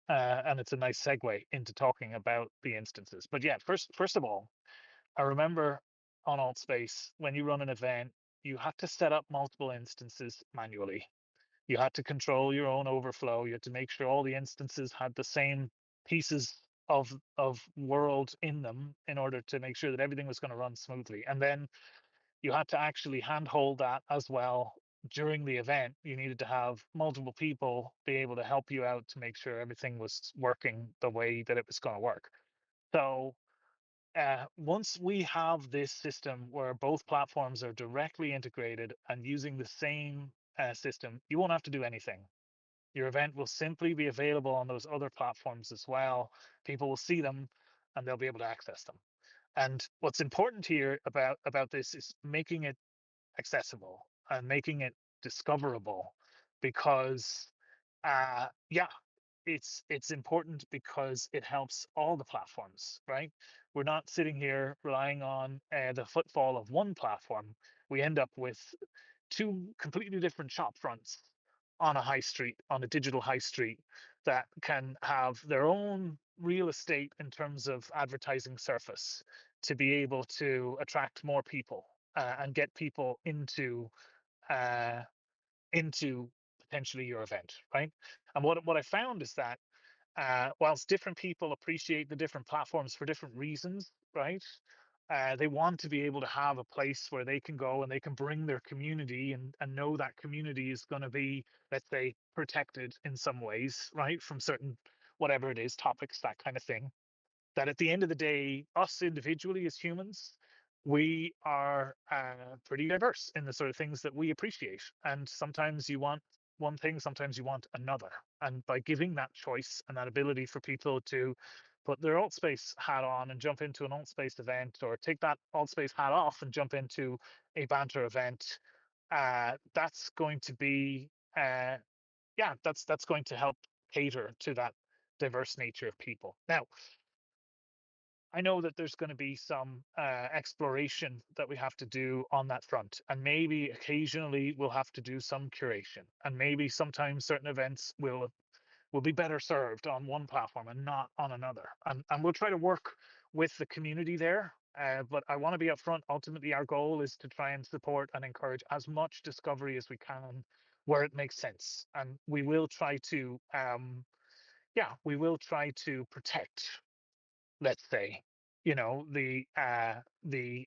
Speaker 1: and it's a nice segue into talking about the instances. But yeah, first of all, I remember on AltSpace, when you run an event, you had to set up multiple instances manually. You had to control your own overflow. You had to make sure all the instances had the same pieces of world in them in order to make sure that everything was going to run smoothly. And then you had to actually handhold that as well during the event, you needed to have multiple people be able to help you out to make sure everything was working the way that it was going to work. So once we have this system where both platforms are directly integrated and using the same system, you won't have to do anything. Your event will simply be available on those other platforms as well. People will see them and they'll be able to access them. And what's important here about this is making it accessible and making it discoverable, because yeah, it's important because it helps all the platforms, right? We're not sitting here relying on the footfall of one platform. We end up with two completely different shop fronts on a high street, on a digital high street, that can have their own real estate in terms of advertising surface to be able to attract more people and get people uh, into potentially your event, right? And what I found is that whilst different people appreciate the different platforms for different reasons, right? They want to be able to have a place where they can go and they can bring their community, and know that community is going to be, let's say, protected in some ways, right? From certain, whatever it is, topics, that kind of thing. That at the end of the day, us individually as humans, we are pretty diverse in the sort of things that we appreciate. And sometimes you want one thing, sometimes you want another. And by giving that choice and that ability for people to put their Altspace hat on and jump into an Altspace event, or take that Altspace hat off and jump into a banter event, that's going to be, yeah, that's going to help cater to that diverse nature of people. Now, I know that there's going to be some exploration that we have to do on that front, and maybe occasionally we'll have to do some curation, and maybe sometimes certain events will be better served on one platform and not on another, and we'll try to work with the community there. But I want to be upfront. Ultimately, our goal is to try and support and encourage as much discovery as we can where it makes sense, and we will try to, yeah, we will try to protect, let's say, the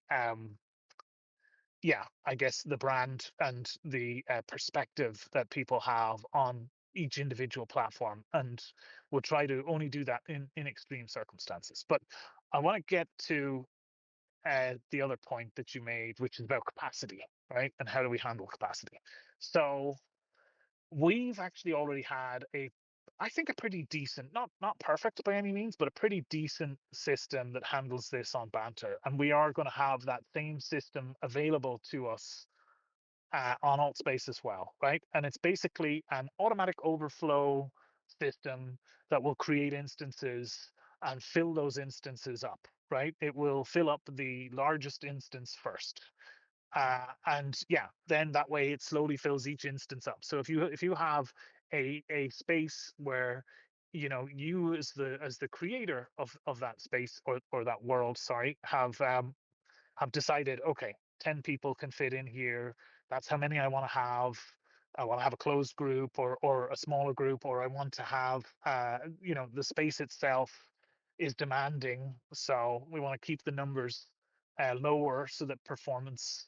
Speaker 1: yeah, I guess the brand and the perspective that people have on each individual platform, and we'll try to only do that in extreme circumstances. But I want to get to the other point that you made, which is about capacity, right? And how do we handle capacity? So we've actually already had I think a pretty decent, not perfect by any means, but a pretty decent system that handles this on Banter, and we are going to have that same system available to us on Altspace as well, right? And it's basically an automatic overflow system that will create instances and fill those instances up, right? It will fill up the largest instance first, and yeah, then that way it slowly fills each instance up. So if you have a space where, you as the creator of that space, or that world, sorry, have decided, okay, 10 people can fit in here. That's how many I want to have. I want to have a closed group, or a smaller group, or I want to have, the space itself is demanding. So we want to keep the numbers lower so that performance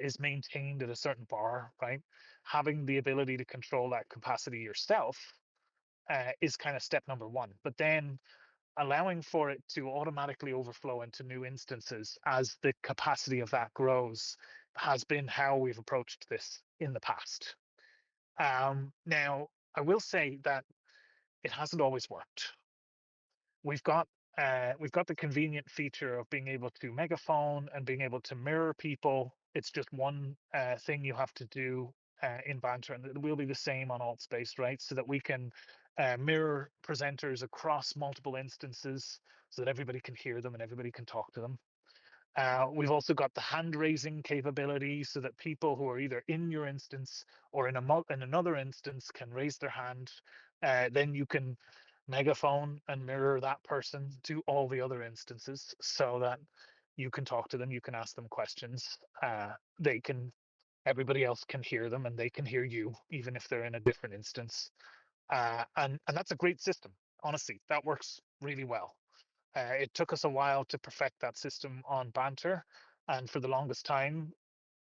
Speaker 1: is maintained at a certain bar, right? Having the ability to control that capacity yourself is kind of step number one. But then allowing for it to automatically overflow into new instances as the capacity of that grows has been how we've approached this in the past. Now, I will say that it hasn't always worked. We've got we've got the convenient feature of being able to megaphone and being able to mirror people. It's just one thing you have to do in Banter, and it will be the same on Altspace, right? So that we can mirror presenters across multiple instances, so that everybody can hear them and everybody can talk to them. We've also got the hand raising capability, so that people who are either in your instance or in another instance can raise their hand. Then you can megaphone and mirror that person to all the other instances, so that you can talk to them, you can ask them questions. They can, everybody else can hear them, and they can hear you, even if they're in a different instance. And that's a great system. Honestly, that works really well. It took us a while to perfect that system on Banter, and for the longest time,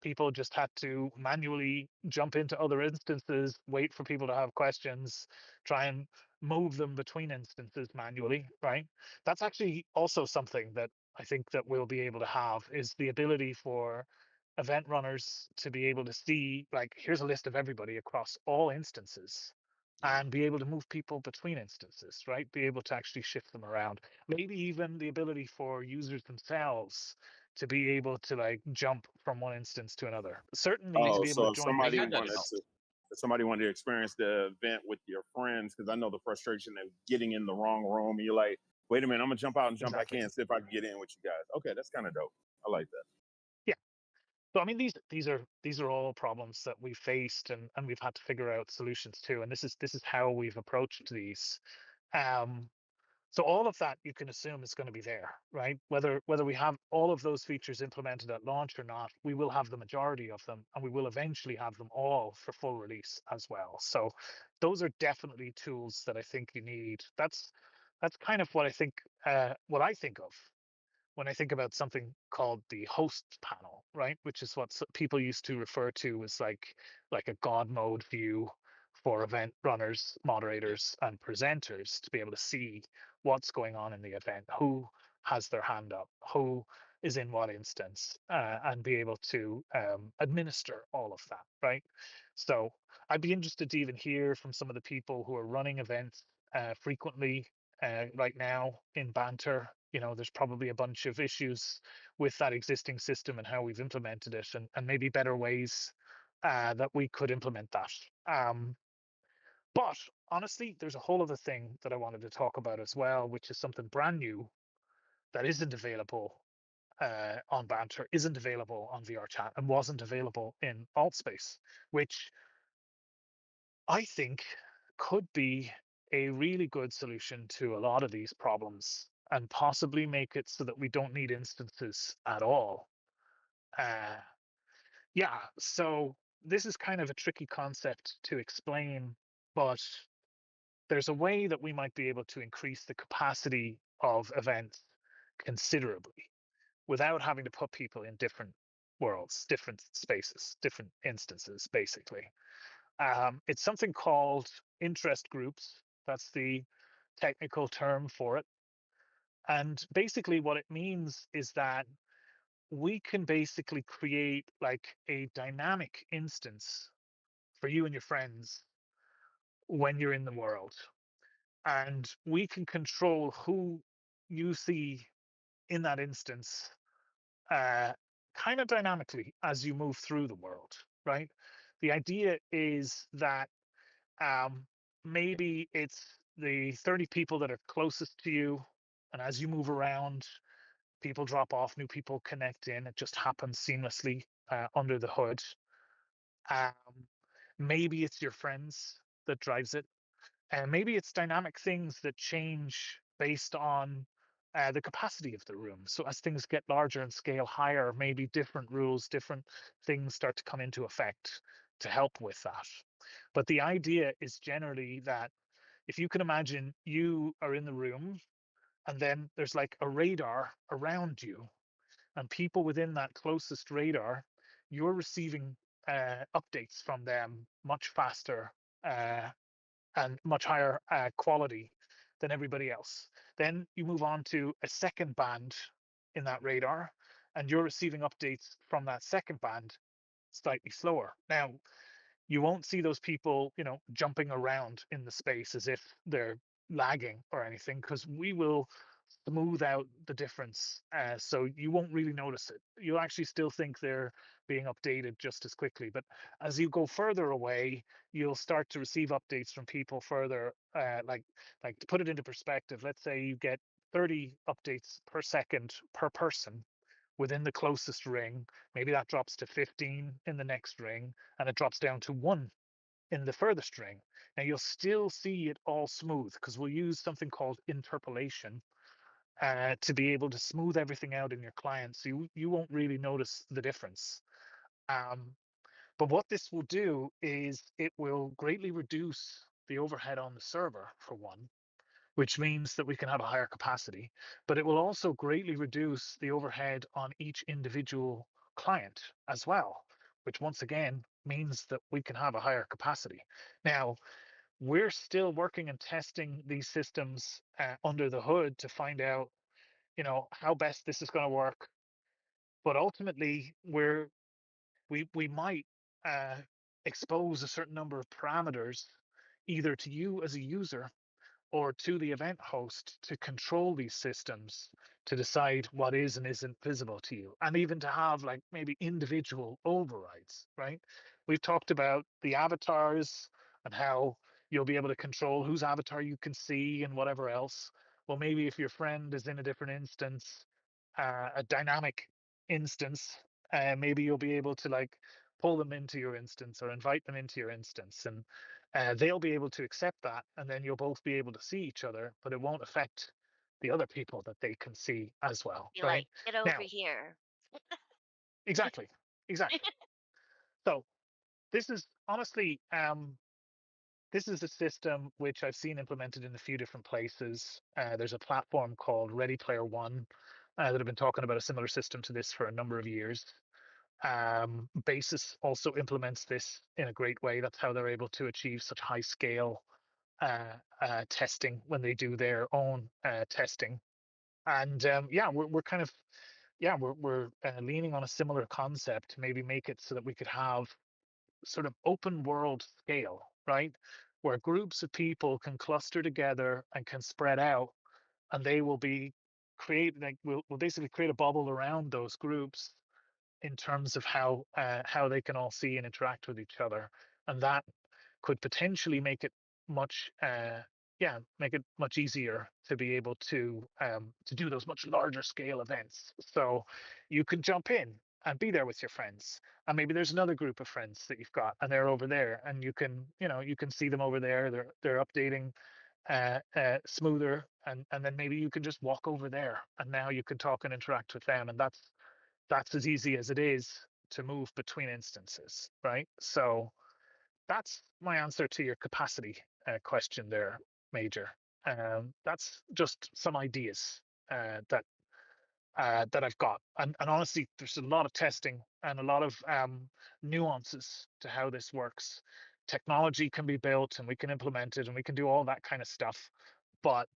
Speaker 1: people just had to manually jump into other instances, wait for people to have questions, try and move them between instances manually, right? That's actually also something that I think that we'll be able to have, is the ability for event runners to be able to see, like, here's a list of everybody across all instances,
Speaker 2: Yeah.
Speaker 1: and be able to move people between instances, right? Be able to actually shift them around. Maybe even the ability for users themselves to be able to like jump from one instance to another. Certainly to
Speaker 6: Oh,
Speaker 1: be able to
Speaker 6: so if
Speaker 1: join
Speaker 2: I
Speaker 6: somebody
Speaker 2: had that
Speaker 1: meetings.
Speaker 6: wanted to,
Speaker 2: enabled.
Speaker 6: if somebody wanted to experience the event with your friends, because I know the frustration of getting in the wrong room, and you're like, wait a minute, I'm gonna jump out and jump back
Speaker 1: Exactly.
Speaker 6: in, see if I can get in with you guys. Okay, that's kind of dope. I like that.
Speaker 1: Yeah. So I mean, these are all problems that we faced, and we've had to figure out solutions to. And this is how we've approached these. Um, So all of that you can assume is going to be there, right? Whether we have all of those features implemented at launch or not, we will have the majority of them, and we will eventually have them all for full release as well. So those are definitely tools that I think you need. That's kind of what I think of when I think about something called the hosts panel, right? Which is what people used to refer to as like a God mode view for event runners,
Speaker 2: Yep.
Speaker 1: moderators, and presenters to be able to see what's going on in the event, who has their hand up, who is in what instance, and be able to administer all of that, right? So I'd be interested to even hear from some of the people who are running events frequently right now in Banter. There's probably a bunch of issues with that existing system and how we've implemented it, and maybe better ways that we could implement that. But honestly, there's a whole other thing that I wanted to talk about as well, which is something brand new that isn't available on Banter, isn't available on VRChat, and wasn't available in Altspace, which I think could be a really good solution to a lot of these problems, and possibly make it so that we don't need instances at all. Uh, yeah, so this is kind of a tricky concept to explain, but there's a way that we might be able to increase the capacity of events considerably without having to put people in different worlds, different spaces, different instances, basically. It's something called interest groups. That's the technical term for it. And basically, what it means is that we can basically create like a dynamic instance for you and your friends when you're in the world. And we can control who you see in that instance uh, kind of dynamically as you move through the world, right? The idea is that Um, maybe it's the 30 people that are closest to you, and as you move around, people drop off, new people connect in. It just happens seamlessly under the hood. Um, maybe it's your friends that drives it, and maybe it's dynamic things that change based on the capacity of the room. So as things get larger and scale higher, maybe different rules, different things start to come into effect to help with that. But the idea is generally that if you can imagine you are in the room, and then there's like a radar around you, and people within that closest radar, you're receiving updates from them much faster uh, and much higher quality than everybody else. Then you move on to a second band in that radar, and you're receiving updates from that second band slightly slower. Now, you won't see those people, jumping around in the space as if they're lagging or anything, because we will smooth out the difference. So you won't really notice it. You'll actually still think they're being updated just as quickly. But as you go further away, you'll start to receive updates from people further. Like to put it into perspective, let's say you get 30 updates per second per person within the closest ring. Maybe that drops to 15 in the next ring, and it drops down to 1 in the furthest ring. Now you'll still see it all smooth, because we'll use something called interpolation to be able to smooth everything out in your client, so you won't really notice the difference. Um, but what this will do is it will greatly reduce the overhead on the server, for one, which means that we can have a higher capacity, but it will also greatly reduce the overhead on each individual client as well. which once again means that we can have a higher capacity. Now, we're still working and testing these systems under the hood to find out, how best this is going to work. But ultimately, we might uh, expose a certain number of parameters either to you as a user or to the event host to control these systems, to decide what is and isn't visible to you, and even to have like maybe individual overrides, right? We've talked about the avatars and how you'll be able to control whose avatar you can see and whatever else. Well, maybe if your friend is in a different instance, a dynamic instance, maybe you'll be able to like pull them into your instance or invite them into your instance, and they'll be able to accept that, and then you'll both be able to see each other, but it won't affect the other people that they can see as well,
Speaker 4: Be
Speaker 1: right?
Speaker 4: like, get over
Speaker 1: Now,
Speaker 4: here.
Speaker 1: exactly, exactly. So this is honestly, this is a system which I've seen implemented in a few different places. There's a platform called Ready Player One that have been talking about a similar system to this for a number of years. Basis also implements this in a great way. That's how they're able to achieve such high scale testing when they do their own testing. And yeah, we're kind of we're leaning on a similar concept to maybe make it so that we could have sort of open world scale, right? Where groups of people can cluster together and can spread out, and they will be create like we'll basically create a bubble around those groups in terms of how they can all see and interact with each other, and that could potentially make it much make it much easier to be able to do those much larger scale events. So you can jump in and be there with your friends, and maybe there's another group of friends that you've got and they're over there, and you can see them over there. They're updating smoother, and then maybe you can just walk over there and now you can talk and interact with them, and that's as easy as it is to move between instances, right? So that's my answer to your capacity question there, Major. That's just some ideas that I've got, and honestly, there's a lot of testing and a lot of nuances to how this works. Technology can be built, and we can implement it, and we can do all that kind of stuff, but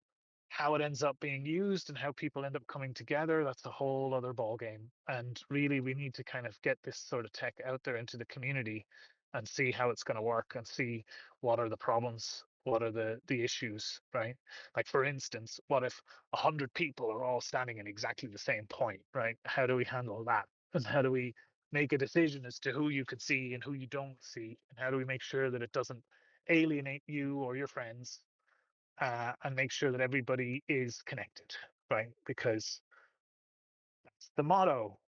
Speaker 1: how it ends up being used and how people end up coming together, that's a whole other ball game. And really, we need to kind of get this sort of tech out there into the community and see how it's going to work and see what are the problems, what are the issues, right? Like for instance, what if 100 people are all standing in exactly the same point, right? How do we handle that? And how do we make a decision as to who you can see and who you don't see? And how do we make sure that it doesn't alienate you or your friends, and make sure that everybody is connected, right? Because that's the motto.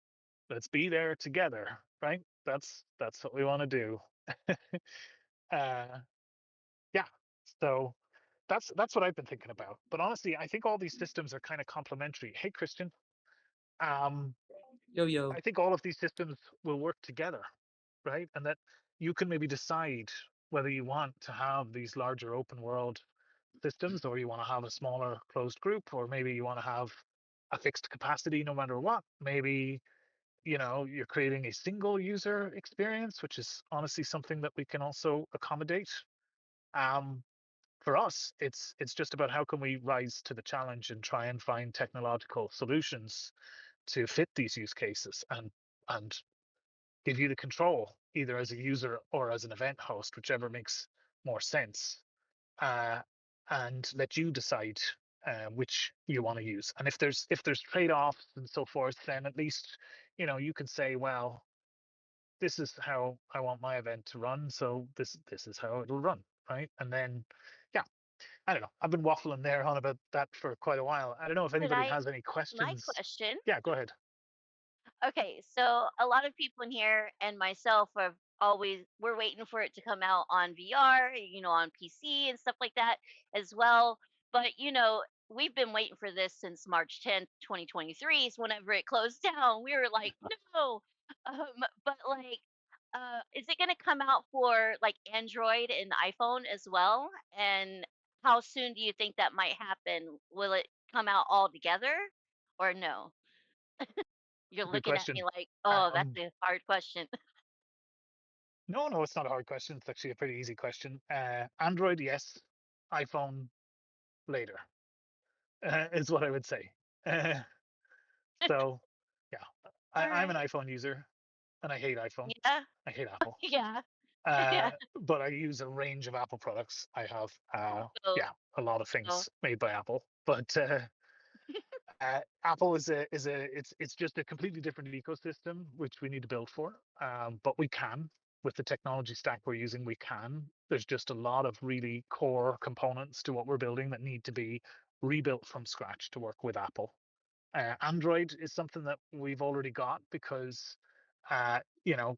Speaker 1: Let's be there together, right? That's what we want to do. uh, yeah. So that's what I've been thinking about. But honestly, I think all these systems are kind of complementary. Hey, Christian. Um,
Speaker 5: Yo, yo.
Speaker 1: I think all of these systems will work together, right? And that you can maybe decide whether you want to have these larger open world systems, or you want to have a smaller closed group, or maybe you want to have a fixed capacity no matter what. Maybe, you're creating a single user experience, which is honestly something that we can also accommodate. Um, for us, it's just about how can we rise to the challenge and try and find technological solutions to fit these use cases, and give you the control either as a user or as an event host, whichever makes more sense, uh, and let you decide which you want to use. And if there's trade-offs and so forth, then at least you can say, well, this is how I want my event to run, so this is how it'll run, right? And then, yeah, I don't know. I've been waffling there on about that for quite a while. I don't know if
Speaker 4: Could
Speaker 1: anybody
Speaker 4: I?
Speaker 1: has any
Speaker 4: My
Speaker 1: questions.
Speaker 4: question.
Speaker 1: Yeah, go ahead.
Speaker 4: Okay, so a lot of people in here and myself are always we're waiting for it to come out on VR, on PC and stuff like that as well. But we've been waiting for this since March 10th, 2023. So whenever it closed down, we were like, no. But like, is it going to come out for like Android and iPhone as well? And how soon do you think that might happen? Will it come out all together or no? You're
Speaker 1: Good
Speaker 4: looking at
Speaker 1: question.
Speaker 4: me like, "Oh, that's
Speaker 1: Um,
Speaker 4: a hard question."
Speaker 1: No, it's not a hard question. It's actually a pretty easy question. Android, yes. iPhone, later, is what I would say. Uh, so, yeah,
Speaker 4: All
Speaker 1: I'm an
Speaker 4: right.
Speaker 1: iPhone user, and I hate iPhone.
Speaker 4: Yeah.
Speaker 1: I hate Apple.
Speaker 4: Yeah.
Speaker 1: Uh,
Speaker 4: Yeah.
Speaker 1: but I use a range of Apple products. I have,
Speaker 4: Both.
Speaker 1: yeah, a lot of
Speaker 4: Both.
Speaker 1: things made by Apple. But Apple it's just a completely different ecosystem which we need to build for. But we can, with the technology stack we're using, we can. There's just a lot of really core components to what we're building that need to be rebuilt from scratch to work with Apple. Android is something that we've already got because,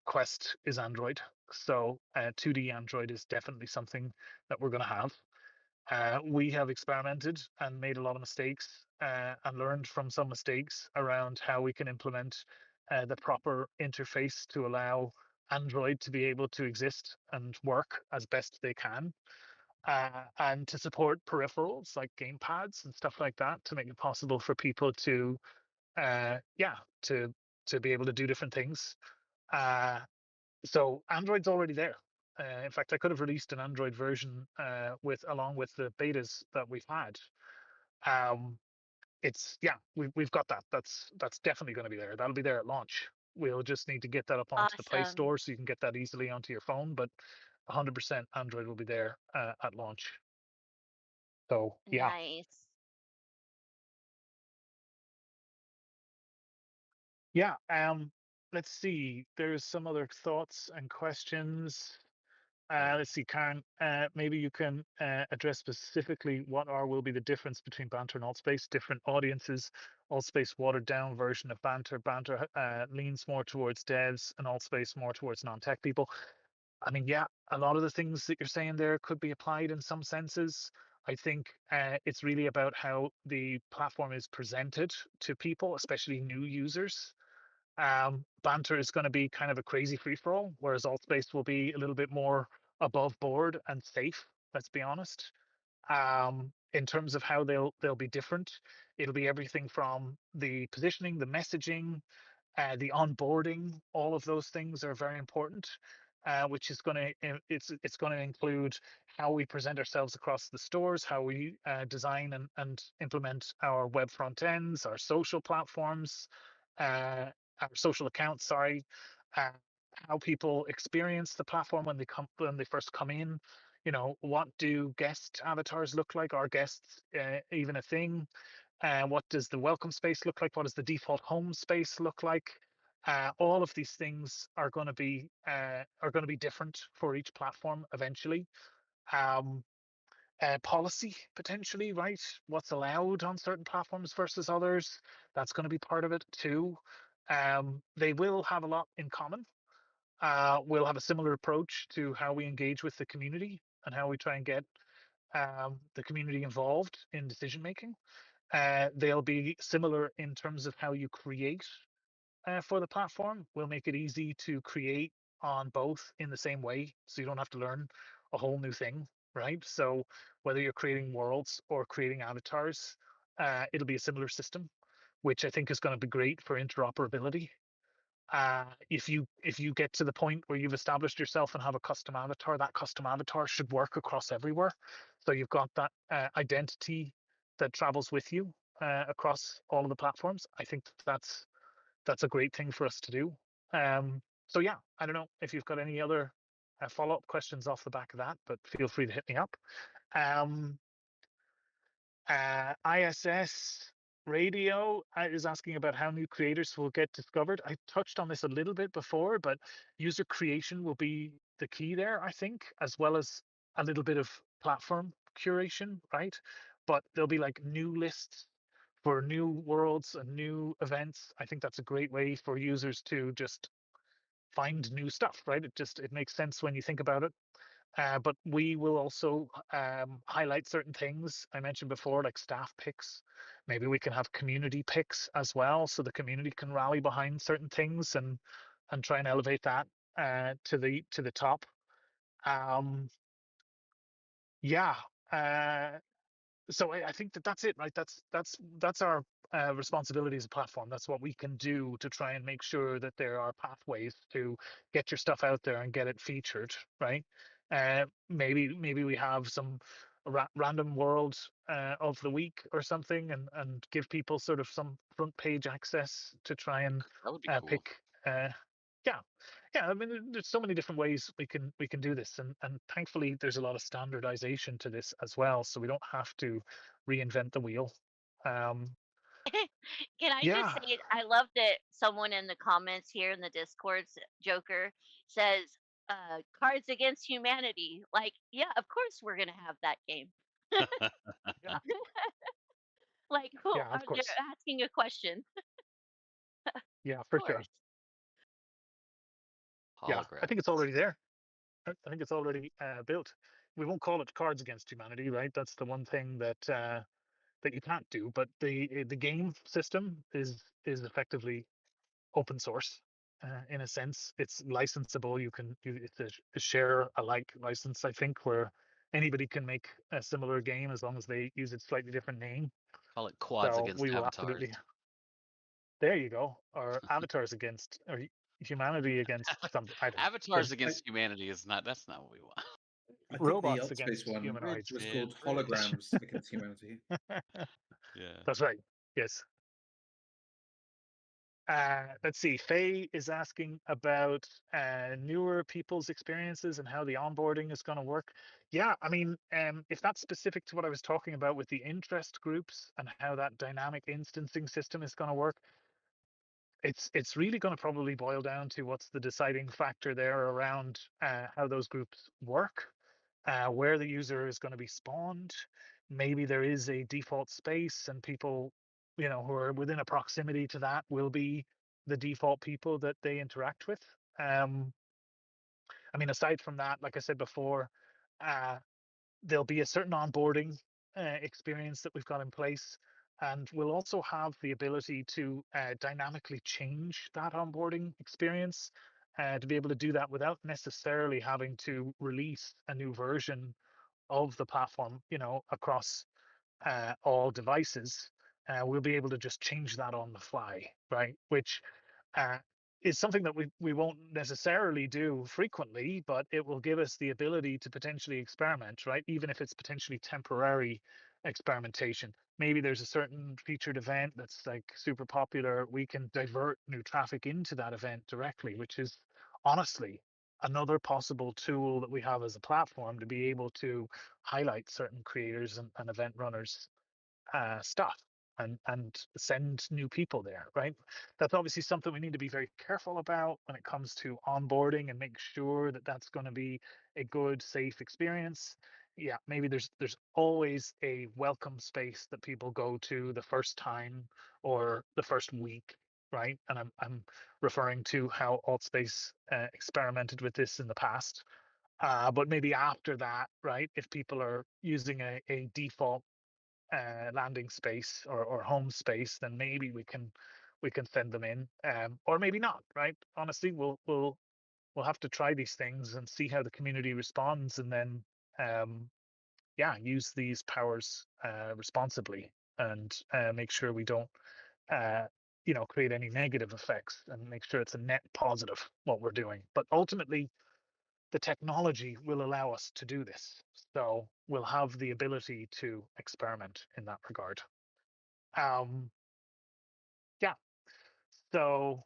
Speaker 1: Quest is Android. So 2D Android is definitely something that we're going to have. We have experimented and made a lot of mistakes and learned from some mistakes around how we can implement the proper interface to allow Android to be able to exist and work as best they can, and to support peripherals like gamepads and stuff like that to make it possible for people to, yeah, to be able to do different things. Uh, so Android's already there. In fact, I could have released an Android version with along with the betas that we've had. Um, it's yeah, we've got that. That's definitely going to be there. That'll be there at launch. We'll just need to get that up onto the Play
Speaker 4: Awesome.
Speaker 1: Store so you can get that easily onto your phone. But 100% Android will be there at launch. So yeah,
Speaker 4: Nice.
Speaker 1: yeah. Let's see. There's some other thoughts and questions. Let's see, Karen, maybe you can address specifically what will be the difference between Banter and Altspace, different audiences. Altspace watered down version of Banter. Banter leans more towards devs and Altspace more towards non-tech people. I mean, yeah, a lot of the things that you're saying there could be applied in some senses. I think it's really about how the platform is presented to people, especially new users. Banter is going to be kind of a crazy free for all, whereas Altspace will be a little bit more above board and safe. Let's be honest. In terms of how they'll be different, it'll be everything from the positioning, the messaging, the onboarding. All of those things are very important. Which is going to it's going to include how we present ourselves across the stores, how we design and implement our web front ends, our social platforms, uh, our social accounts. Sorry, uh, how people experience the platform when they first come in. What do guest avatars look like? Are guests even a thing? What does the welcome space look like? What does the default home space look like? All of these things are going to be different for each platform eventually. Um, Policy potentially, right? What's allowed on certain platforms versus others? That's going to be part of it too. They will have a lot in common. We'll have a similar approach to how we engage with the community and how we try and get the community involved in decision making. They'll be similar in terms of how you create for the platform. We'll make it easy to create on both in the same way, so you don't have to learn a whole new thing, right? So whether you're creating worlds or creating avatars, it'll be a similar system, which I think is going to be great for interoperability. If you get to the point where you've established yourself and have a custom avatar, that custom avatar should work across everywhere. So you've got that identity that travels with you across all of the platforms. I think that's a great thing for us to do. So yeah, I don't know if you've got any other follow-up questions off the back of that, but feel free to hit me up. Um, ISS Radio is asking about how new creators will get discovered. I touched on this a little bit before, but user creation will be the key there, I think, as well as a little bit of platform curation, right? But there'll be like new lists for new worlds and new events. I think that's a great way for users to just find new stuff, right? It makes sense when you think about it. But we will also highlight certain things I mentioned before, like staff picks. Maybe we can have community picks as well, so the community can rally behind certain things and try and elevate that to the top. Um, yeah. So I think that's it, right? That's our responsibility as a platform. That's what we can do to try and make sure that there are pathways to get your stuff out there and get it featured, right? Maybe we have some random world of the week or something, and give people sort of some front page access to try and
Speaker 2: That would be cool.
Speaker 1: pick. Yeah, yeah. I mean, there's so many different ways we can do this, and thankfully there's a lot of standardization to this as well, so we don't have to reinvent the wheel. Um,
Speaker 4: Can I just
Speaker 1: yeah,
Speaker 4: say I love that someone in the comments here in the Discord, Joker, says Cards Against Humanity. Like, yeah, of course we're gonna have that game.
Speaker 1: yeah,
Speaker 4: Like, who
Speaker 1: yeah. Of
Speaker 4: they're
Speaker 1: course,
Speaker 4: asking a question?
Speaker 1: yeah,
Speaker 4: Of
Speaker 1: for sure.
Speaker 4: course.
Speaker 1: Yeah, I
Speaker 2: Hologram.
Speaker 1: think it's already there. I think it's already built. We won't call it Cards Against Humanity, right? That's the one thing that you can't do. But the game system is effectively open source in a sense. It's licensable. It's a share alike license, I think, where anybody can make a similar game as long as they use a slightly different name.
Speaker 2: Call it quads
Speaker 1: So
Speaker 2: against
Speaker 1: we will
Speaker 2: avatars.
Speaker 1: absolutely. There you go. Or avatars against, or humanity against something. I don't know.
Speaker 2: Avatars against humanity is not. That's not what we want.
Speaker 3: I think the
Speaker 1: Robots
Speaker 3: Altspace
Speaker 1: against
Speaker 3: one
Speaker 1: humanoids.
Speaker 3: was
Speaker 2: Bridget,
Speaker 3: called Holograms Against Humanity.
Speaker 2: Yeah.
Speaker 1: That's right. Yes. Let's see. Faye is asking about newer people's experiences and how the onboarding is going to work. Yeah, I mean, if that's specific to what I was talking about with the interest groups and how that dynamic instancing system is going to work, it's really going to probably boil down to what's the deciding factor there around how those groups work, where the user is going to be spawned. Maybe there is a default space, and people, who are within a proximity to that will be the default people that they interact with. Um, I mean, aside from that, like I said before, uh, there'll be a certain onboarding experience that we've got in place, and we'll also have the ability to dynamically change that onboarding experience, to be able to do that without necessarily having to release a new version of the platform, across all devices. We'll be able to just change that on the fly, right? Which uh, is something that we won't necessarily do frequently, but it will give us the ability to potentially experiment, right? Even if it's potentially temporary experimentation. Maybe there's a certain featured event that's like super popular. We can divert new traffic into that event directly, which is honestly another possible tool that we have as a platform to be able to highlight certain creators and event runners stuff, and send new people there, right? That's obviously something we need to be very careful about when it comes to onboarding, and make sure that that's going to be a good, safe experience. Yeah, maybe there's always a welcome space that people go to the first time or the first week, right? And I'm referring to how Altspace experimented with this in the past. But maybe after that, right, if people are using a default landing space, or home space, then maybe we can send them in, or maybe not. Right? Honestly, we'll have to try these things and see how the community responds, and then yeah, use these powers responsibly, and make sure we don't create any negative effects, and make sure it's a net positive what we're doing. But ultimately, the technology will allow us to do this. So we'll have the ability to experiment in that regard. Yeah. So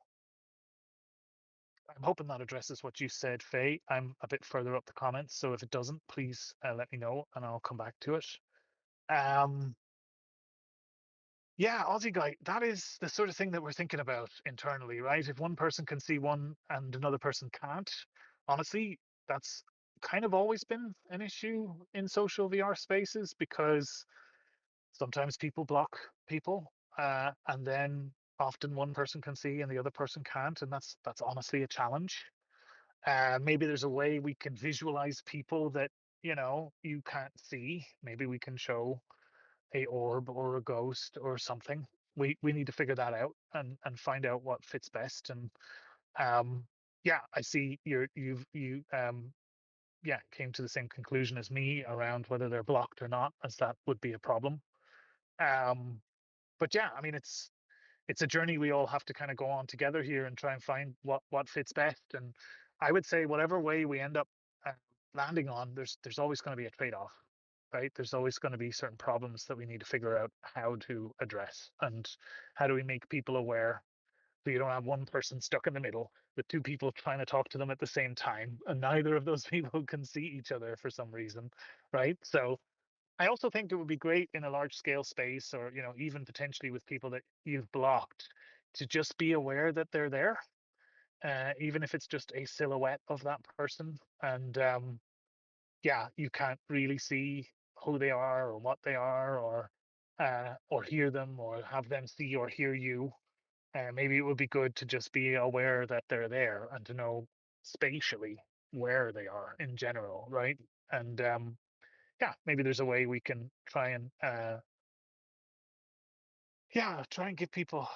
Speaker 1: I'm hoping that addresses what you said, Faye. I'm a bit further up the comments, so if it doesn't, please let me know and I'll come back to it. Um, yeah, Aussie guy, that is the sort of thing that we're thinking about internally, right? If one person can see one and another person can't, honestly, that's kind of always been an issue in social VR spaces, because sometimes people block people, and then often one person can see and the other person can't, and that's honestly a challenge. Maybe there's a way we can visualize people that you can't see. Maybe we can show a orb or a ghost or something. We need to figure that out, and find out what fits best. And yeah, I see you yeah, came to the same conclusion as me around whether they're blocked or not, as that would be a problem. Um, but yeah, I mean, it's a journey we all have to kind of go on together here and try and find what fits best. And I would say whatever way we end up uh, landing on, there's always going to be a trade-off, right? There's always going to be certain problems that we need to figure out how to address, and how do we make people aware so you don't have one person stuck in the middle with two people trying to talk to them at the same time, and neither of those people can see each other for some reason, right? So I also think it would be great in a large scale space, or even potentially with people that you've blocked, to just be aware that they're there, even if it's just a silhouette of that person. And yeah, you can't really see who they are or what they are, or hear them or have them see or hear you. Maybe it would be good to just be aware that they're there and to know spatially where they are in general, right? And yeah, maybe there's a way we can try and give people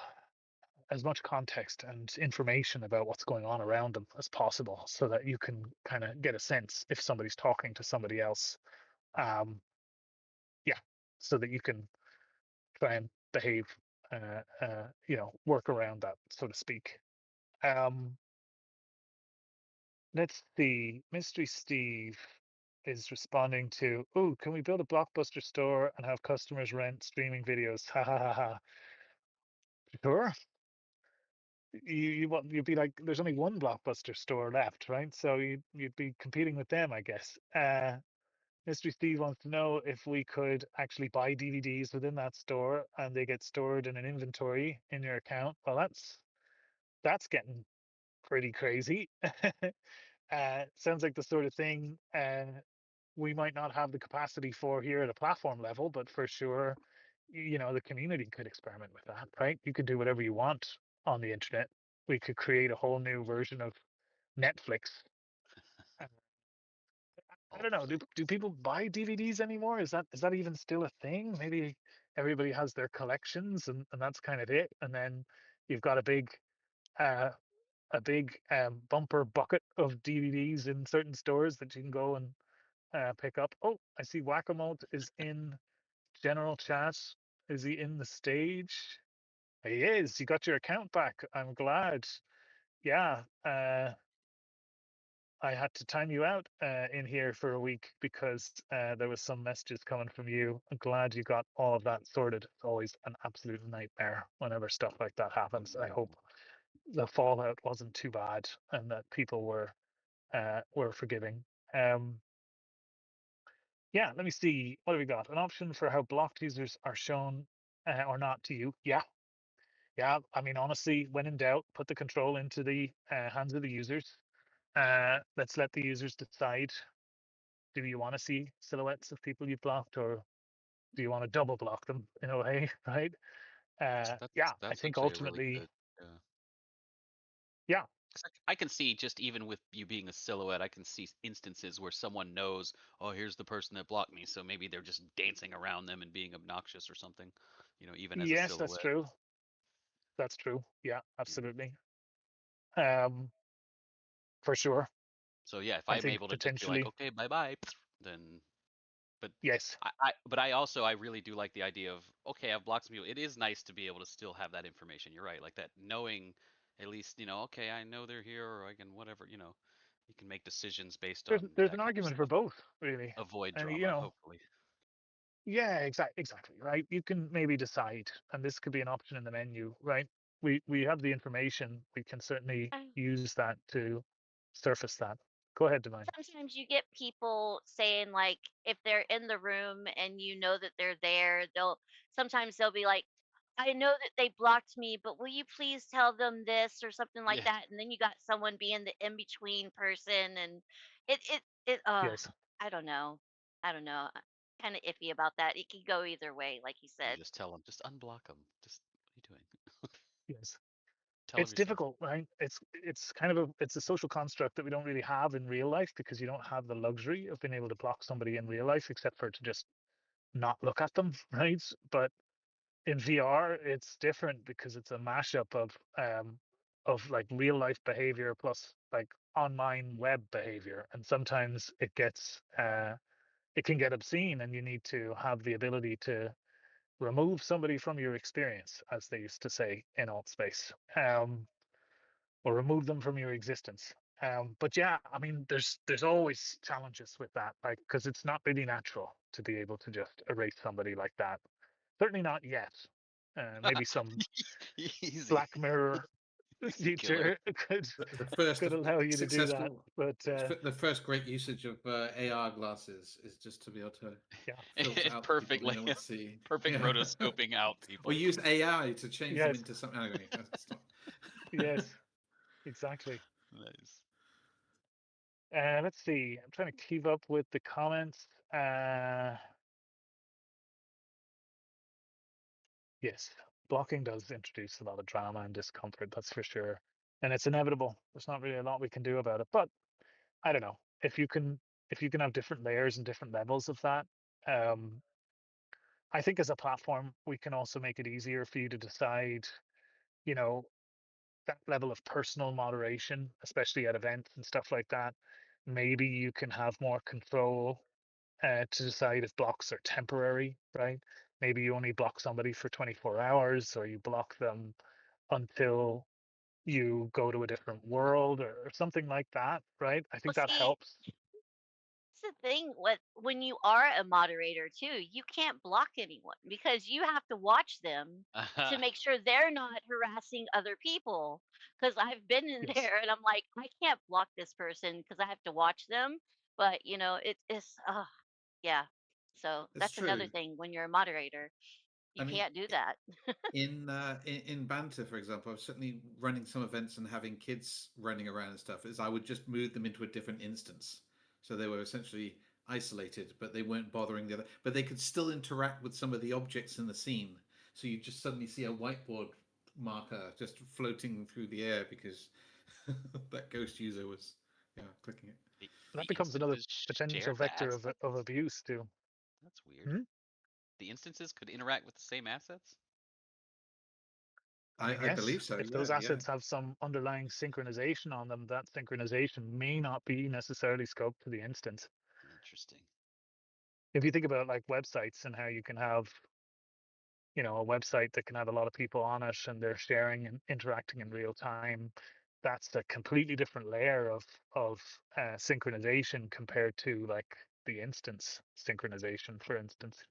Speaker 1: as much context and information about what's going on around them as possible, so that you can kind of get a sense if somebody's talking to somebody else. Um, yeah, so that you can try and behave, work around that, so to speak. Um, let's see. Mystery Steve is responding to, oh, can we build a Blockbuster store and have customers rent streaming videos? Ha ha ha ha. Sure. You'd be like, there's only one Blockbuster store left, right? So you'd be competing with them, I guess. Mystery Steve wants to know if we could actually buy DVDs within that store and they get stored in an inventory in your account. Well, that's getting pretty crazy. Sounds like the sort of thing we might not have the capacity for here at a platform level, but for sure, the community could experiment with that, right? You could do whatever you want on the internet. We could create a whole new version of Netflix. Uh, I don't know. Do people buy DVDs anymore? Is that even still a thing? Maybe everybody has their collections, and that's kind of it. And then you've got uh, a big bumper bucket of DVDs in certain stores that you can go and pick up. Oh, I see Whack-A-Mole is in general chat. Is he in the stage? He is. You got your account back. I'm glad. Yeah. I had to time you out in here for a week because there was some messages coming from you. I'm glad you got all of that sorted. It's always an absolute nightmare whenever stuff like that happens. I hope the fallout wasn't too bad and that people were forgiving. Um, yeah, let me see. What have we got? An option for how blocked users are shown or not to you. Yeah, yeah. I mean, honestly, when in doubt, put the control into the hands of the users. Let's let the users decide. Do you want to see silhouettes of people you've blocked, or do you want to double block them in a way, right? Yeah, I
Speaker 2: That's
Speaker 1: think
Speaker 2: actually a really
Speaker 1: ultimately,
Speaker 2: good. Yeah.
Speaker 1: yeah,
Speaker 2: 'Cause I can see, just even with you being a silhouette, I can see instances where someone knows, oh, here's the person that blocked me, so maybe they're just dancing around them and being obnoxious or something, even as a
Speaker 1: yes, that's
Speaker 2: silhouette.
Speaker 1: true. That's true. Yeah,
Speaker 2: Yeah.
Speaker 1: absolutely. Um, for sure.
Speaker 2: So yeah, if
Speaker 1: I
Speaker 2: I'm
Speaker 1: think
Speaker 2: able to just be like,
Speaker 1: potentially,
Speaker 2: okay, bye bye, then. But
Speaker 1: yes.
Speaker 2: I really do like the idea of, okay, I've blocked some people. It is nice to be able to still have that information. You're right, like that, knowing at least, okay, I know they're here, or I can whatever, you can make decisions based
Speaker 1: There's
Speaker 2: on
Speaker 1: there's
Speaker 2: that
Speaker 1: an
Speaker 2: kind of
Speaker 1: argument for
Speaker 2: stuff.
Speaker 1: both, really.
Speaker 2: Avoid
Speaker 1: And
Speaker 2: drama, hopefully.
Speaker 1: yeah, exactly, right? You can maybe decide, and this could be an option in the menu, right? We have the information. We can certainly use that to surface that. Go ahead, Divine.
Speaker 4: Sometimes you get people saying like if they're in the room and you know that they're there, they'll be like, I know that they blocked me, but will you please tell them this or something like
Speaker 2: Yeah.
Speaker 4: that? And then you got someone being the in between person, and it
Speaker 1: Yes,
Speaker 4: I don't know. I don't know. Kind of iffy about that. It could go either way, like you
Speaker 2: You
Speaker 4: said.
Speaker 2: just tell them, just unblock them. Just, what are you doing?
Speaker 1: yes.
Speaker 2: Tell them
Speaker 1: It's
Speaker 2: yourself.
Speaker 1: difficult, right? It's kind of a social construct that we don't really have in real life, because you don't have the luxury of being able to block somebody in real life except for to just not look at them, right? But in VR, it's different because it's a mashup of like real life behavior plus like online web behavior, and sometimes it can get obscene, and you need to have the ability to remove somebody from your experience, as they used to say in Altspace, or remove them from your existence. But yeah, I mean, there's always challenges with that, like because it's not really natural to be able to just erase somebody like that. Certainly not yet. Maybe some
Speaker 2: Easy.
Speaker 1: Black Mirror
Speaker 2: Easy killer.
Speaker 1: feature could
Speaker 3: The first
Speaker 1: could allow you to do that,
Speaker 3: successful,
Speaker 1: but
Speaker 3: the first great usage of AR glasses is just to be able to
Speaker 1: yeah,
Speaker 3: filter out the people
Speaker 2: Perfectly.
Speaker 3: they don't want to see.
Speaker 2: Perfect
Speaker 3: Yeah.
Speaker 2: rotoscoping out people.
Speaker 3: Or use AI to change them
Speaker 1: yes,
Speaker 3: into something. Anyway, that's not.
Speaker 1: yes, exactly.
Speaker 2: Nice.
Speaker 1: Let's see. I'm trying to keep up with the comments. Yes, blocking does introduce a lot of drama and discomfort, that's for sure. And it's inevitable. There's not really a lot we can do about it. But I don't know. If you can have different layers and different levels of that, um, I think as a platform, we can also make it easier for you to decide, you know, that level of personal moderation, especially at events and stuff like that. Maybe you can have more control to decide if blocks are temporary, right? Maybe you only block somebody for 24 hours, or you block them until you go to a different world, or something like that, right? I
Speaker 4: Well,
Speaker 1: think that
Speaker 4: see,
Speaker 1: helps.
Speaker 4: it's the thing with when you are a moderator too, you can't block anyone because you have to watch them to make sure they're not harassing other people. Because I've been in
Speaker 1: Yes,
Speaker 4: there and I'm like, I can't block this person because I have to watch them. But it's yeah. So
Speaker 3: It's
Speaker 4: that's another
Speaker 3: true.
Speaker 4: thing when you're a moderator,
Speaker 3: I
Speaker 4: you
Speaker 3: mean,
Speaker 4: can't do that.
Speaker 3: in Banter, for example, I was certainly running some events and having kids running around and stuff. Is I would just move them into a different instance, so they were essentially isolated, but they weren't bothering the other. But they could still interact with some of the objects in the scene. So you just suddenly see a whiteboard marker just floating through the air because that ghost user was, yeah, clicking it.
Speaker 2: The
Speaker 1: that becomes another
Speaker 2: instances share
Speaker 1: potential
Speaker 2: the
Speaker 1: vector of
Speaker 2: assets?
Speaker 1: abuse too.
Speaker 2: That's weird.
Speaker 1: Hmm?
Speaker 2: The instances could interact with the same assets?
Speaker 1: I
Speaker 3: I
Speaker 1: guess
Speaker 3: believe so.
Speaker 1: if those
Speaker 3: Yeah, yeah.
Speaker 1: assets have some underlying synchronization on them, that synchronization may not be necessarily scoped to the instance.
Speaker 2: Interesting.
Speaker 1: If you think about like websites and how you can have, a website that can have a lot of people on it and they're sharing and interacting in real time, that's a completely different layer of synchronization compared to like the instance synchronization, for instance.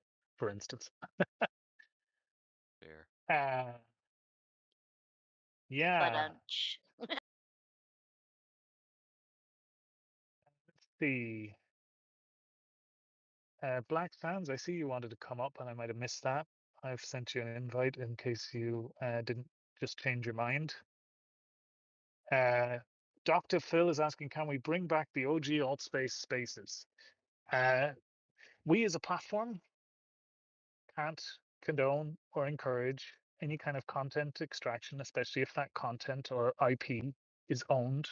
Speaker 2: Fair.
Speaker 1: uh
Speaker 4: But
Speaker 1: yeah, the Black Sands, I see you wanted to come up and I might have missed that. I've sent you an invite in case you didn't just change your mind. Uh, Dr. Phil is asking, can we bring back the OG Altspace spaces? Uh, we as a platform can't condone or encourage any kind of content extraction, especially if that content or IP is owned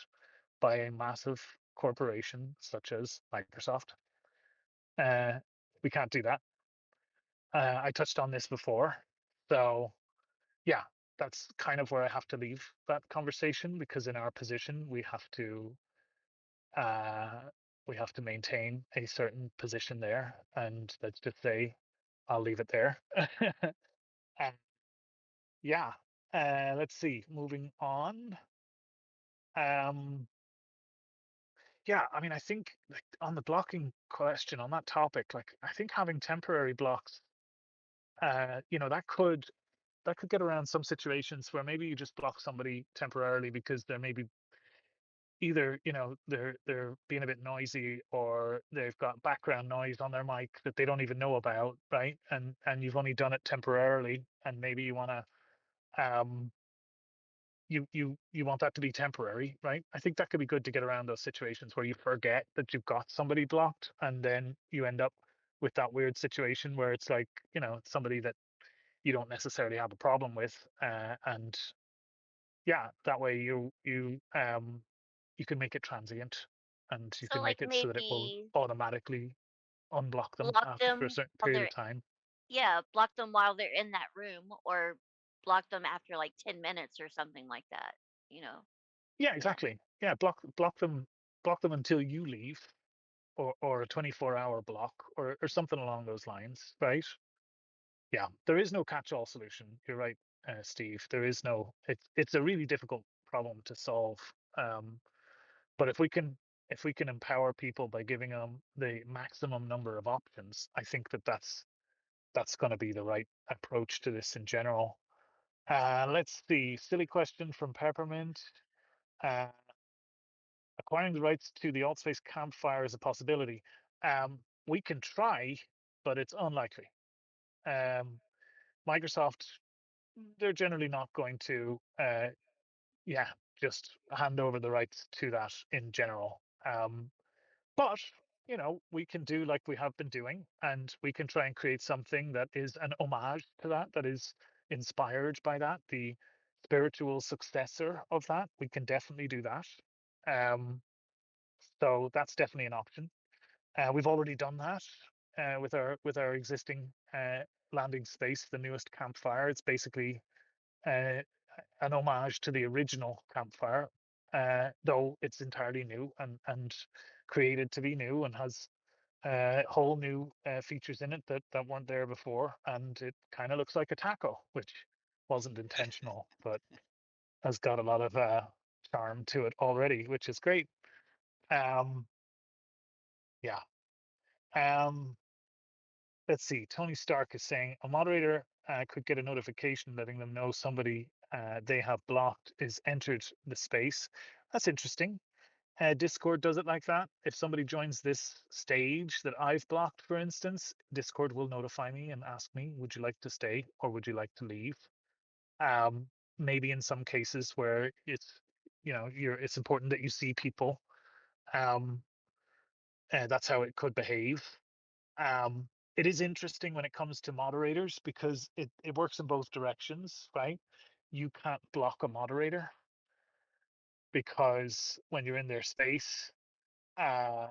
Speaker 1: by a massive corporation such as Microsoft. We can't do that. I touched on this before. So, yeah, that's kind of where I have to leave that conversation, because in our position, uh, we have to maintain a certain position there. And let's just say I'll leave it there. And yeah, let's see. Moving on. Um, yeah, I mean, I think like on the blocking question on that topic, like I think having temporary blocks, that could get around some situations where maybe you just block somebody temporarily because they're maybe either they're being a bit noisy, or they've got background noise on their mic that they don't even know about, right? And you've only done it temporarily, and maybe you want to you want that to be temporary, right? I think that could be good to get around those situations where you forget that you've got somebody blocked, and then you end up with that weird situation where it's like, it's somebody that you don't necessarily have a problem with, and yeah, that way you can make it transient, and you
Speaker 4: so
Speaker 1: can
Speaker 4: like
Speaker 1: make it so that it will
Speaker 4: maybe
Speaker 1: automatically unblock them
Speaker 4: block
Speaker 1: after a
Speaker 4: them
Speaker 1: certain
Speaker 4: while
Speaker 1: period of
Speaker 4: they're
Speaker 1: time.
Speaker 4: yeah, block them while they're in that room or block them after like 10 minutes or something like that, you know.
Speaker 1: Yeah,
Speaker 4: Yeah.
Speaker 1: exactly. Yeah, block them until you leave, or a 24-hour block, or something along those lines, right? yeah, there is no catch-all solution. You're right, Steve. There is no. It's a really difficult problem to solve. But if we can empower people by giving them the maximum number of options, I think that's going to be the right approach to this in general. Let's see. Silly question from Peppermint. Acquiring the rights to the Altspace campfire is a possibility. We can try, but it's unlikely. Microsoft, they're generally not going to, yeah, just hand over the rights to that in general. But we can do like we have been doing, and we can try and create something that is an homage to that, that is inspired by that, the spiritual successor of that. We can definitely do that. So that's definitely an option. We've already done that with our existing landing space, the newest campfire. It's basically uh, an homage to the original campfire, though it's entirely new and created to be new, and has whole new features in it that weren't there before. And it kind of looks like a taco, which wasn't intentional, but has got a lot of charm to it already, which is great. Um, yeah. Um, let's see. Tony Stark is saying a moderator could get a notification letting them know somebody they have blocked is entered the space. That's interesting. Discord does it like that. If somebody joins this stage that I've blocked, for instance, Discord will notify me and ask me, would you like to stay or would you like to leave? Um, maybe in some cases where it's, it's important that you see people. That's how it could behave. Um, it is interesting when it comes to moderators because it works in both directions, right? You can't block a moderator because when you're in their space, uh,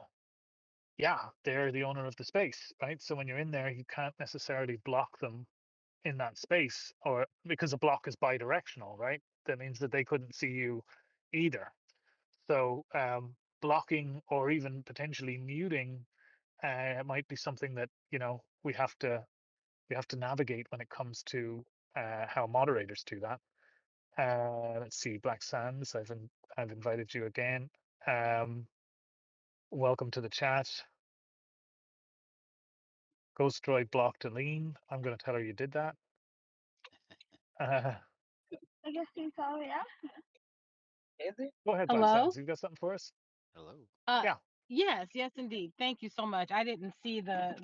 Speaker 1: yeah, they're the owner of the space, right? So when you're in there, you can't necessarily block them in that space, or because a block is bi-directional, right? That means that they couldn't see you either. So blocking or even potentially muting might be something that we have to navigate when it comes to how moderators do that. Let's see, Black Sands, I've invited you again. Welcome to the chat. Ghost Droid blocked Aline. I'm going to tell her you did that.
Speaker 5: I guess you saw it after. Is it?
Speaker 1: Go ahead, Black
Speaker 7: Hello?
Speaker 1: Sands. You got something for us?
Speaker 2: Hello.
Speaker 1: Yeah.
Speaker 7: Yes, indeed. Thank you so much. I didn't see the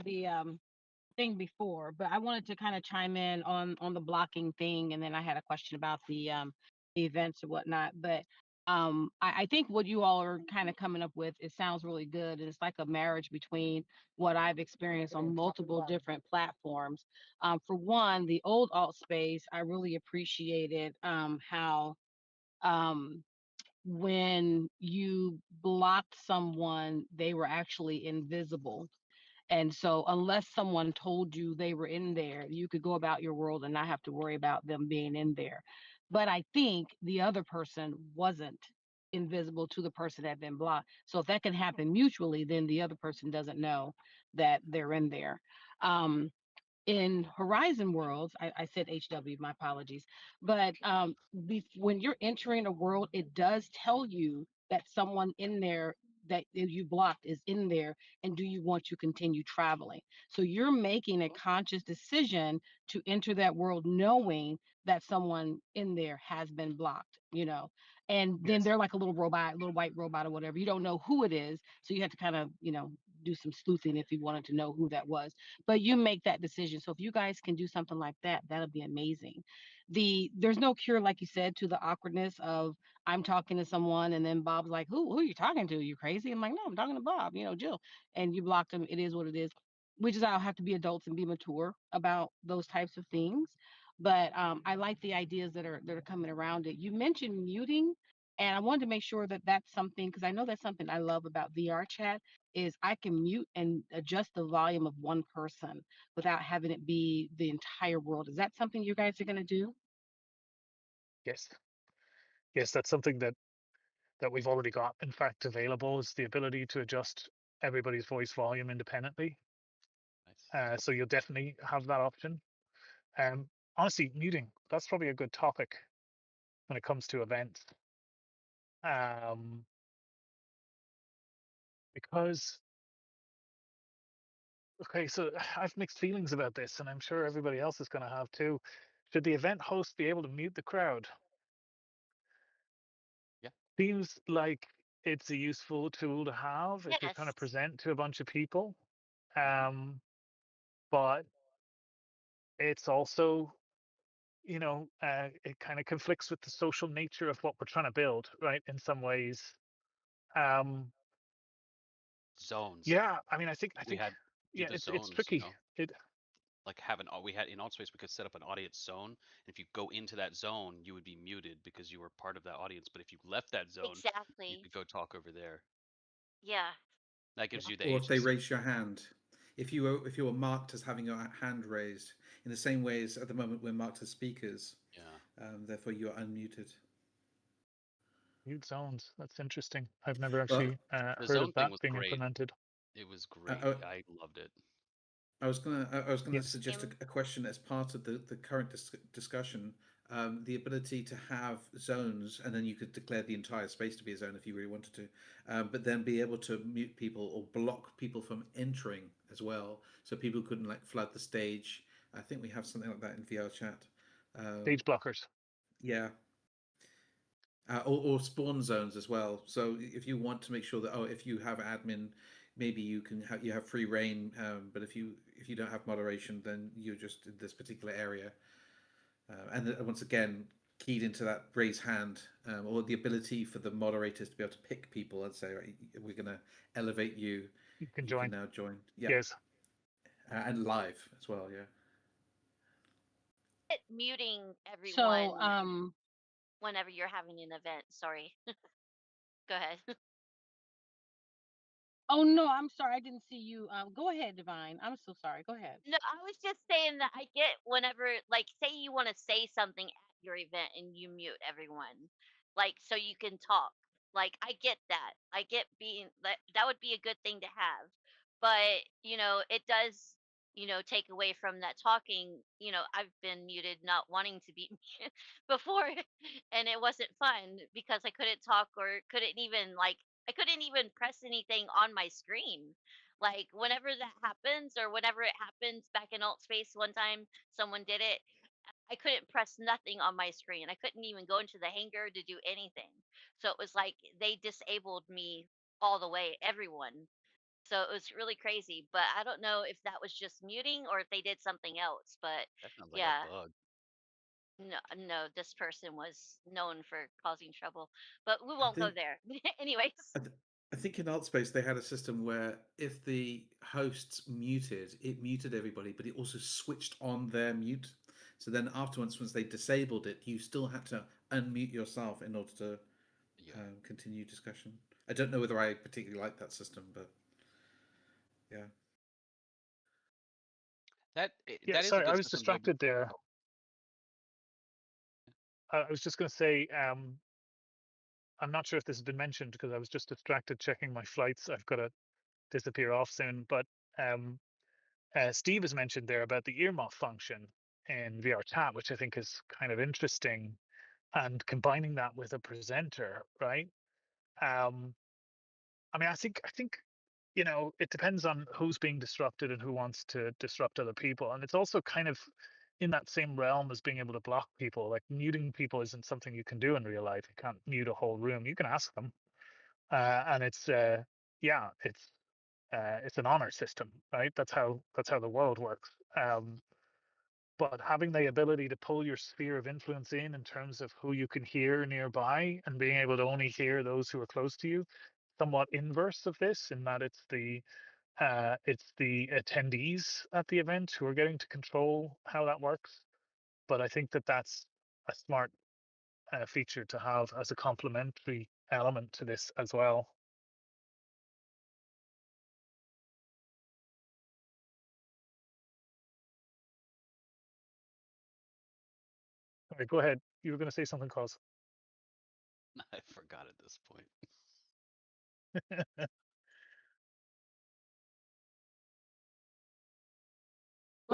Speaker 7: thing before, but I wanted to kind of chime in on the blocking thing, and then I had a question about the events and whatnot. But I think what you all are kind of coming up with, it sounds really good. And it's like a marriage between what I've experienced on multiple different platforms. For one, the old alt space, I really appreciated how um when you blocked someone, they were actually invisible. And so, unless someone told you they were in there, you could go about your world and not have to worry about them being in there. But I think the other person wasn't invisible to the person that had been blocked. So, if that can happen mutually, then the other person doesn't know that they're in there. Um, in Horizon Worlds, I said HW, my apologies, but when you're entering a world, it does tell you that someone in there that you blocked is in there, and do you want to continue traveling? So you're making a conscious decision to enter that world knowing that someone in there has been blocked, and then
Speaker 1: Yes.
Speaker 7: they're like a little robot, little white robot or whatever. You don't know who it is, so you have to kind of, do some sleuthing if you wanted to know who that was, but you make that decision. So if you guys can do something like that, that'll be amazing. There's no cure, like you said, to the awkwardness of I'm talking to someone and then Bob's like, who are you talking to? You crazy? I'm like, no, I'm talking to Bob, Jill. And you blocked him. It is what it is. Which is I'll have to be adults and be mature about those types of things. But I like the ideas that are coming around it. You mentioned muting, and I wanted to make sure that that's something, because I know that's something I love about VR chat is I can mute and adjust the volume of one person without having it be the entire world. Is that something you guys are going to do?
Speaker 1: Yes. Yes, that's something that we've already got, in fact, available, is the ability to adjust everybody's voice volume independently.
Speaker 2: Nice.
Speaker 1: So you'll definitely have that option. Honestly, muting, that's probably a good topic when it comes to events. Because, okay, so I've mixed feelings about this, and I'm sure everybody else is going to have too. Should the event host be able to mute the crowd?
Speaker 2: Yeah.
Speaker 1: Seems like it's a useful tool to have if you're trying to
Speaker 4: Yes.
Speaker 1: present to a bunch of people. But it's also, it kind of conflicts with the social nature of what we're trying to build, right? In some ways.
Speaker 2: Zones.
Speaker 1: Yeah, I mean, I think,
Speaker 2: We had do
Speaker 1: yeah,
Speaker 2: the
Speaker 1: it's
Speaker 2: zones, you
Speaker 1: tricky.
Speaker 2: know,
Speaker 1: It
Speaker 2: like we had in Altspace, we could set up an audience zone. And if you go into that zone, you would be muted because you were part of that audience. But if you left that zone, you
Speaker 4: Exactly.
Speaker 2: could go talk over there.
Speaker 4: Yeah.
Speaker 2: That gives you the
Speaker 3: Or if they
Speaker 2: agency.
Speaker 3: raise your hand, if you were marked as having your hand raised, in the same way as at the moment we're marked as speakers,
Speaker 2: Yeah.
Speaker 3: therefore you are unmuted.
Speaker 1: mute zones. That's interesting. I've never
Speaker 3: Well,
Speaker 1: actually
Speaker 2: The
Speaker 1: heard
Speaker 2: zone
Speaker 1: of
Speaker 2: thing
Speaker 1: that
Speaker 2: was
Speaker 1: being
Speaker 2: great.
Speaker 1: implemented.
Speaker 2: It was
Speaker 3: I,
Speaker 2: great.
Speaker 3: I,
Speaker 2: I loved it.
Speaker 3: I was gonna
Speaker 1: Yes.
Speaker 3: suggest a question as part of the current discussion. The ability to have zones, and then you could declare the entire space to be a zone if you really wanted to, but then be able to mute people or block people from entering as well, so people couldn't like flood the stage. I think we have something like that in VR chat.
Speaker 1: Stage blockers.
Speaker 3: Yeah. Or spawn zones as well. So if you want to make sure that if you have admin, maybe you have free reign. But if you don't have moderation, then you're just in this particular area. And once again, keyed into that raise hand or the ability for the moderators to be able to pick people and say, right, we're going to elevate you.
Speaker 1: You can
Speaker 3: You
Speaker 1: join.
Speaker 3: can now join. Yeah.
Speaker 1: Yes.
Speaker 3: And live as well. Yeah.
Speaker 4: Muting
Speaker 7: So,
Speaker 4: everyone whenever you're having an event. Sorry. Go ahead.
Speaker 7: oh no, I'm sorry, I didn't see you. Go ahead, Divine. I'm so sorry. Go ahead.
Speaker 4: No, I was just saying that I get whenever, like, say you want to say something at your event and you mute everyone, like, so you can talk. Like, I get that. I get being that would be a good thing to have. But, it does, take away from that talking. I've been muted not wanting to be muted before, and it wasn't fun because I couldn't talk or couldn't even, like, I couldn't even press anything on my screen. Like whenever that happens, or whenever it happens back in alt space one time, someone did it. I couldn't press nothing on my screen. I couldn't even go into the hangar to do anything. So it was like they disabled me all the way, everyone. So it was really crazy. But I don't know if that was just muting or if they did something else. But
Speaker 2: That sounds like
Speaker 4: yeah,
Speaker 2: a bug.
Speaker 4: no, this person was known for causing trouble. But we
Speaker 3: I
Speaker 4: won't go
Speaker 3: think
Speaker 4: there. Anyways.
Speaker 3: I think in Altspace they had a system where if the hosts muted, it muted everybody, but it also switched on their mute. So then afterwards, once they disabled it, you still had to unmute yourself in order to
Speaker 2: Yeah.
Speaker 3: continue discussion. I don't know whether I particularly like that system, but yeah.
Speaker 1: Yeah,
Speaker 2: that is a
Speaker 1: sorry, I
Speaker 2: good
Speaker 1: was
Speaker 2: system though.
Speaker 1: distracted there. I was just going to say, I'm not sure if this has been mentioned because I was just distracted checking my flights. I've got to disappear off soon. But Steve has mentioned there about the earmuff function in VR chat, which I think is kind of interesting, and combining that with a presenter, right? I mean, I think it depends on who's being disrupted and who wants to disrupt other people, and it's also kind of in that same realm as being able to block people. Like muting people isn't something you can do in real life. You can't mute a whole room. You can ask them, and it's yeah, it's an honor system, right? That's how the world works. But having the ability to pull your sphere of influence in terms of who you can hear nearby and being able to only hear those who are close to you, somewhat inverse of this in that it's the attendees at the event who are getting to control how that works. But I think that that's a smart feature to have as a complementary element to this as well. All right, go ahead. You were going to say something, Cos.
Speaker 2: I forgot at this point.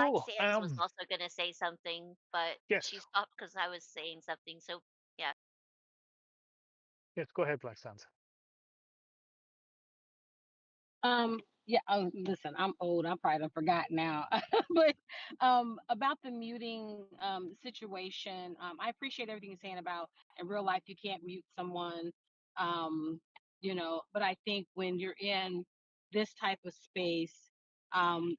Speaker 4: Black
Speaker 1: Cool.
Speaker 4: Sands was also gonna say something, but
Speaker 1: Yes.
Speaker 4: she stopped because I was saying something. So yeah.
Speaker 1: Yes. Go ahead, Black Sands.
Speaker 7: Yeah, listen, I'm old. I probably done forgot now. But about the muting situation, I appreciate everything you're saying about in real life you can't mute someone. Um, but I think when you're in this type of space, um,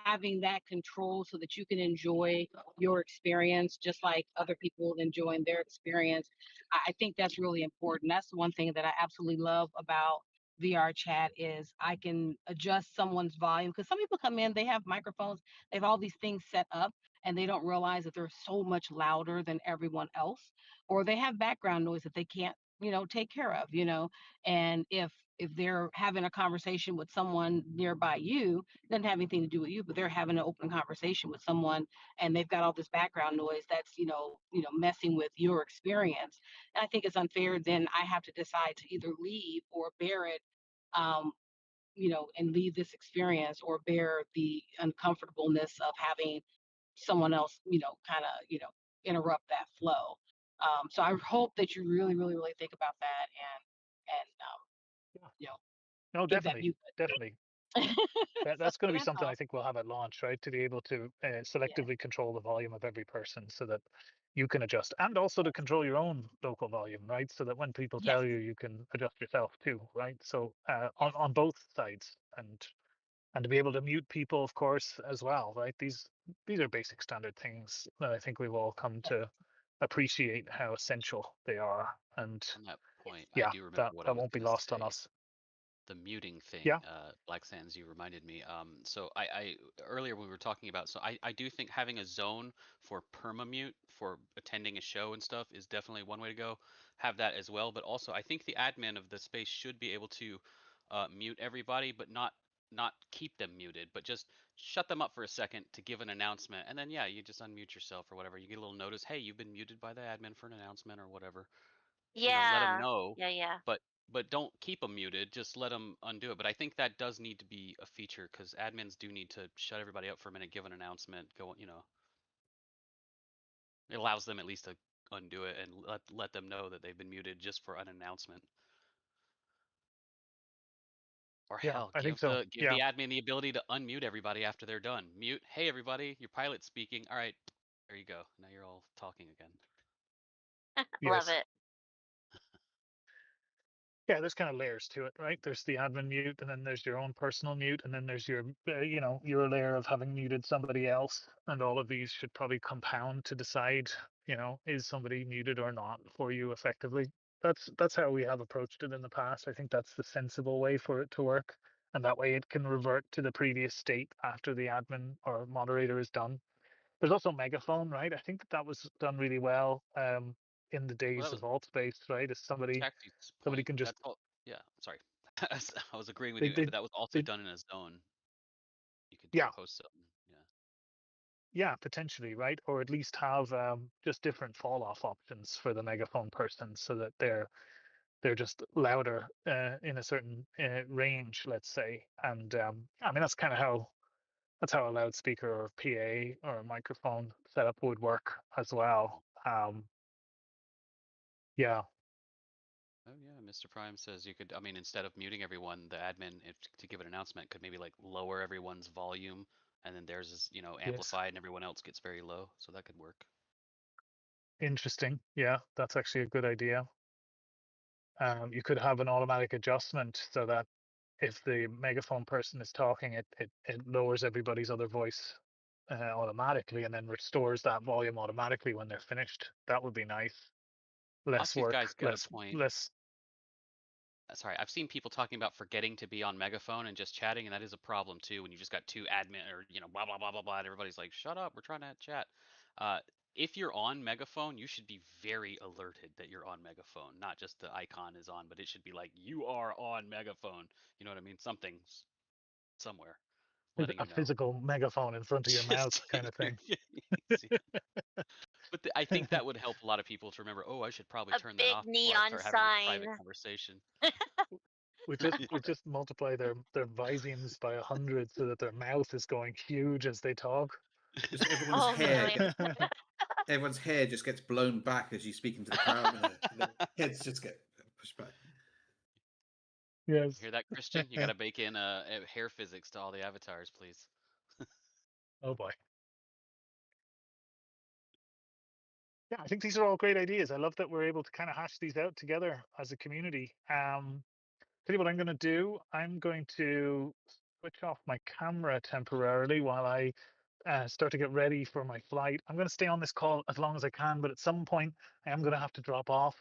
Speaker 7: having that control so that you can enjoy your experience just like other people enjoying their experience, I think that's really important. That's the one thing that I absolutely love about VR chat is I can adjust someone's volume because some people come in, they have microphones, they have all these things set up and they don't realize that they're so much louder than everyone else, or they have background noise that they can't, take care of, and if they're having a conversation with someone nearby you, it doesn't have anything to do with you, but they're having an open conversation with someone and they've got all this background noise that's, messing with your experience. And I think it's unfair. Then I have to decide to either leave or bear it, um, and leave this experience or bear the uncomfortableness of having someone else, kind of, interrupt that flow. So I hope that you really, really, really think about that and
Speaker 1: Yeah.
Speaker 7: you know,
Speaker 1: No,
Speaker 7: give that
Speaker 1: definitely, definitely. That's going to be
Speaker 7: that's
Speaker 1: something I
Speaker 7: all.
Speaker 1: think we'll have at launch, right? To be able to
Speaker 7: Yeah.
Speaker 1: selectively control the volume of every person so that you can adjust, and also to control your own local volume, right? So that when people
Speaker 7: Yes.
Speaker 1: tell you, you can adjust yourself too, right? So
Speaker 7: Yes.
Speaker 1: on both sides, and to be able to mute people, of course, as well, right? These are basic standard things that I think we've all come to appreciate how essential they are, and
Speaker 2: On that point, I
Speaker 1: yeah,
Speaker 2: do remember
Speaker 1: that
Speaker 2: what I
Speaker 1: that
Speaker 2: was
Speaker 1: won't be
Speaker 2: going to
Speaker 1: lost on
Speaker 2: say.
Speaker 1: us.
Speaker 2: The muting
Speaker 1: Yeah,
Speaker 2: thing, Black Sands, you reminded me. So I earlier when we were talking about, so I do think having a zone for permamute for attending a show and stuff is definitely one way to go. Have that as well, but also I think the admin of the space should be able to mute everybody, but not keep them muted, but just shut them up for a second to give an announcement, and then yeah, you just unmute yourself or whatever. You get a little notice, hey, you've been muted by the admin for an announcement or whatever. Let them
Speaker 4: Yeah.
Speaker 2: know,
Speaker 4: Yeah.
Speaker 2: but don't keep them muted. Just let them undo it. But I think that does need to be a feature because admins do need to shut everybody up for a minute, give an announcement, it allows them at least to undo it and let them know that they've been muted just for an announcement. Or
Speaker 1: yeah,
Speaker 2: hell,
Speaker 1: I think
Speaker 2: give
Speaker 1: so.
Speaker 2: the
Speaker 1: Yeah,
Speaker 2: admin the ability to unmute everybody after they're done. Mute, hey everybody, your pilot's speaking. All right, there you go. Now you're all talking again.
Speaker 4: Love
Speaker 1: yes.
Speaker 4: it.
Speaker 1: Yeah, there's kind of layers to it, right? There's the admin mute, and then there's your own personal mute, and then there's your layer of having muted somebody else, and all of these should probably compound to decide, is somebody muted or not for you effectively. That's how we have approached it in the past. I think that's the sensible way for it to work, and that way it can revert to the previous state after the admin or moderator is done. There's also Megaphone, right? I think that was done really well in the
Speaker 2: Well,
Speaker 1: days
Speaker 2: that
Speaker 1: of
Speaker 2: was
Speaker 1: Altspace, right? As somebody
Speaker 2: Taxi's
Speaker 1: somebody
Speaker 2: point.
Speaker 1: can just
Speaker 2: That's all. Yeah, sorry. I was agreeing with
Speaker 1: they
Speaker 2: you,
Speaker 1: they
Speaker 2: but that was also
Speaker 1: they
Speaker 2: done in a zone. You could
Speaker 1: yeah,
Speaker 2: post something. Yeah.
Speaker 1: yeah, potentially, right? Or at least have just different fall off options for the Megaphone person so that they're just louder in a certain range, let's say. And I mean that's how a loudspeaker or PA or a microphone setup would work as well. Yeah,
Speaker 2: Oh yeah, Mr. Prime says you could. I mean, instead of muting everyone, the admin, if to give an announcement, could maybe like lower everyone's volume, and then theirs is
Speaker 1: yes,
Speaker 2: amplified, and everyone else gets very low. So that could work.
Speaker 1: interesting. Yeah, that's actually a good idea. You could have an automatic adjustment so that if the megaphone person is talking, it lowers everybody's other voice automatically and then restores that volume automatically when they're finished. That would be nice. Less
Speaker 2: Also, you
Speaker 1: work,
Speaker 2: guys got a
Speaker 1: less
Speaker 2: point.
Speaker 1: less.
Speaker 2: Sorry, I've seen people talking about forgetting to be on megaphone and just chatting, and that is a problem too. When you just got two admin or blah blah blah blah blah, and everybody's like, "Shut up, we're trying to chat." Uh, if you're on megaphone, you should be very alerted that you're on megaphone. Not just the icon is on, but it should be like you are on megaphone. You know what I mean? Something's somewhere letting
Speaker 1: A
Speaker 2: you know.
Speaker 1: physical megaphone in front of your mouth
Speaker 2: Just
Speaker 1: kind of thing.
Speaker 2: but I think that would help a lot of people to remember. Oh, I should probably
Speaker 4: A
Speaker 2: turn that
Speaker 4: big
Speaker 2: off before I
Speaker 4: neon
Speaker 2: start having this private
Speaker 4: sign.
Speaker 2: conversation.
Speaker 1: We just multiply their Viziums by 100 so that their mouth is going huge as they talk.
Speaker 3: Just
Speaker 4: Oh, really?
Speaker 3: everyone's hair just gets blown back as you speak into the crowd, and their heads just get pushed back.
Speaker 1: Yes.
Speaker 2: Hear that, Christian? You got to bake in hair physics to all the avatars, please.
Speaker 1: Oh boy. Yeah, I think these are all great ideas. I love that we're able to kind of hash these out together as a community. Tell you what I'm going to do. I'm going to switch off my camera temporarily while I start to get ready for my flight. I'm going to stay on this call as long as I can, but at some point I am going to have to drop off.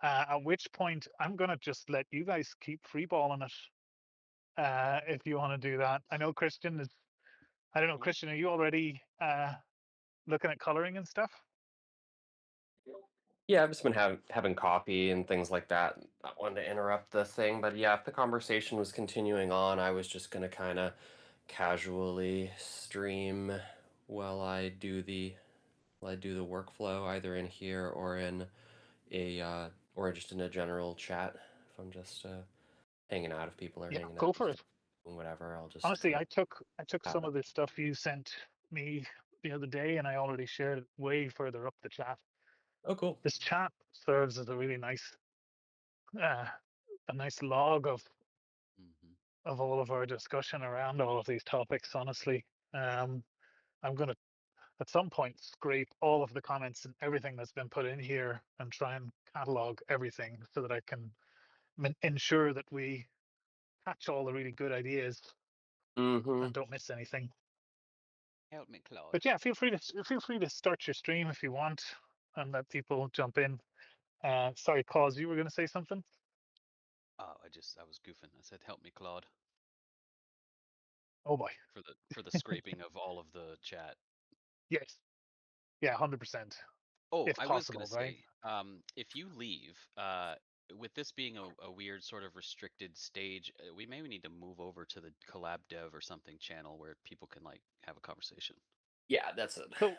Speaker 1: At which point I'm going to just let you guys keep freeballing it. If you want to do that. I know Christian is. I don't know, Christian. Are you already looking at coloring and stuff?
Speaker 8: Yeah, I've just been having coffee and things like that. Not wanting to interrupt the thing, but yeah, if the conversation was continuing on, I was just gonna kind of casually stream while I do the workflow, either in here or in a or just in a general chat. If I'm just hanging out, if people are
Speaker 1: Yeah,
Speaker 8: hanging
Speaker 1: go
Speaker 8: out,
Speaker 1: for it.
Speaker 8: and whatever, I'll just
Speaker 1: Honestly,
Speaker 8: kind
Speaker 1: I took
Speaker 8: of
Speaker 1: some of the stuff you sent me the other day, and I already shared it way further up the chat.
Speaker 8: Oh, cool.
Speaker 1: This chat serves as a really nice, a nice log of all of our discussion around all of these topics. Honestly, I'm gonna at some point scrape all of the comments and everything that's been put in here and try and catalog everything so that I can ensure that we catch all the really good ideas
Speaker 8: Mm-hmm.
Speaker 1: and don't miss anything.
Speaker 2: Help me, Claude.
Speaker 1: But yeah, feel free to start your stream if you want and let people jump in. Sorry, Cause, you were going to say something?
Speaker 2: Oh, I was goofing. I said, "Help me, Claude,"
Speaker 1: Oh boy.
Speaker 2: for the scraping of all of the chat.
Speaker 1: Yes. Yeah, 100%.
Speaker 2: Oh,
Speaker 1: If
Speaker 2: I was gonna
Speaker 1: possible, right?
Speaker 2: say, if you leave, with this being a weird sort of restricted stage, we may need to move over to the collab dev or something channel where people can like have a conversation.
Speaker 8: Yeah, that's it.
Speaker 1: So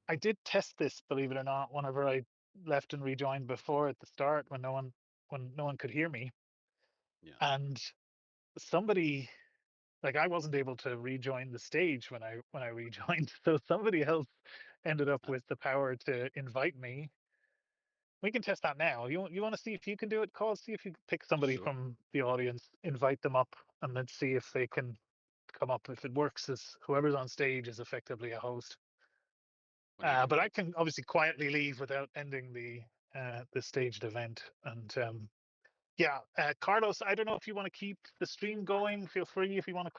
Speaker 1: I did test this, believe it or not, whenever I left and rejoined before at the start when no one could hear me.
Speaker 2: Yeah.
Speaker 1: And somebody, like, I wasn't able to rejoin the stage when I rejoined, so somebody else ended up with the power to invite me. We can test that now. You want to see if you can do it, Cause? See if you can pick somebody
Speaker 2: Sure.
Speaker 1: from the audience, invite them up, and then see if they can come up. If it works, as whoever's on stage is effectively a host.
Speaker 2: What are you
Speaker 1: But
Speaker 2: doing?
Speaker 1: I can obviously quietly leave without ending the staged event. And yeah, Carlos, I don't know if you want to keep the stream going. Feel free if you want to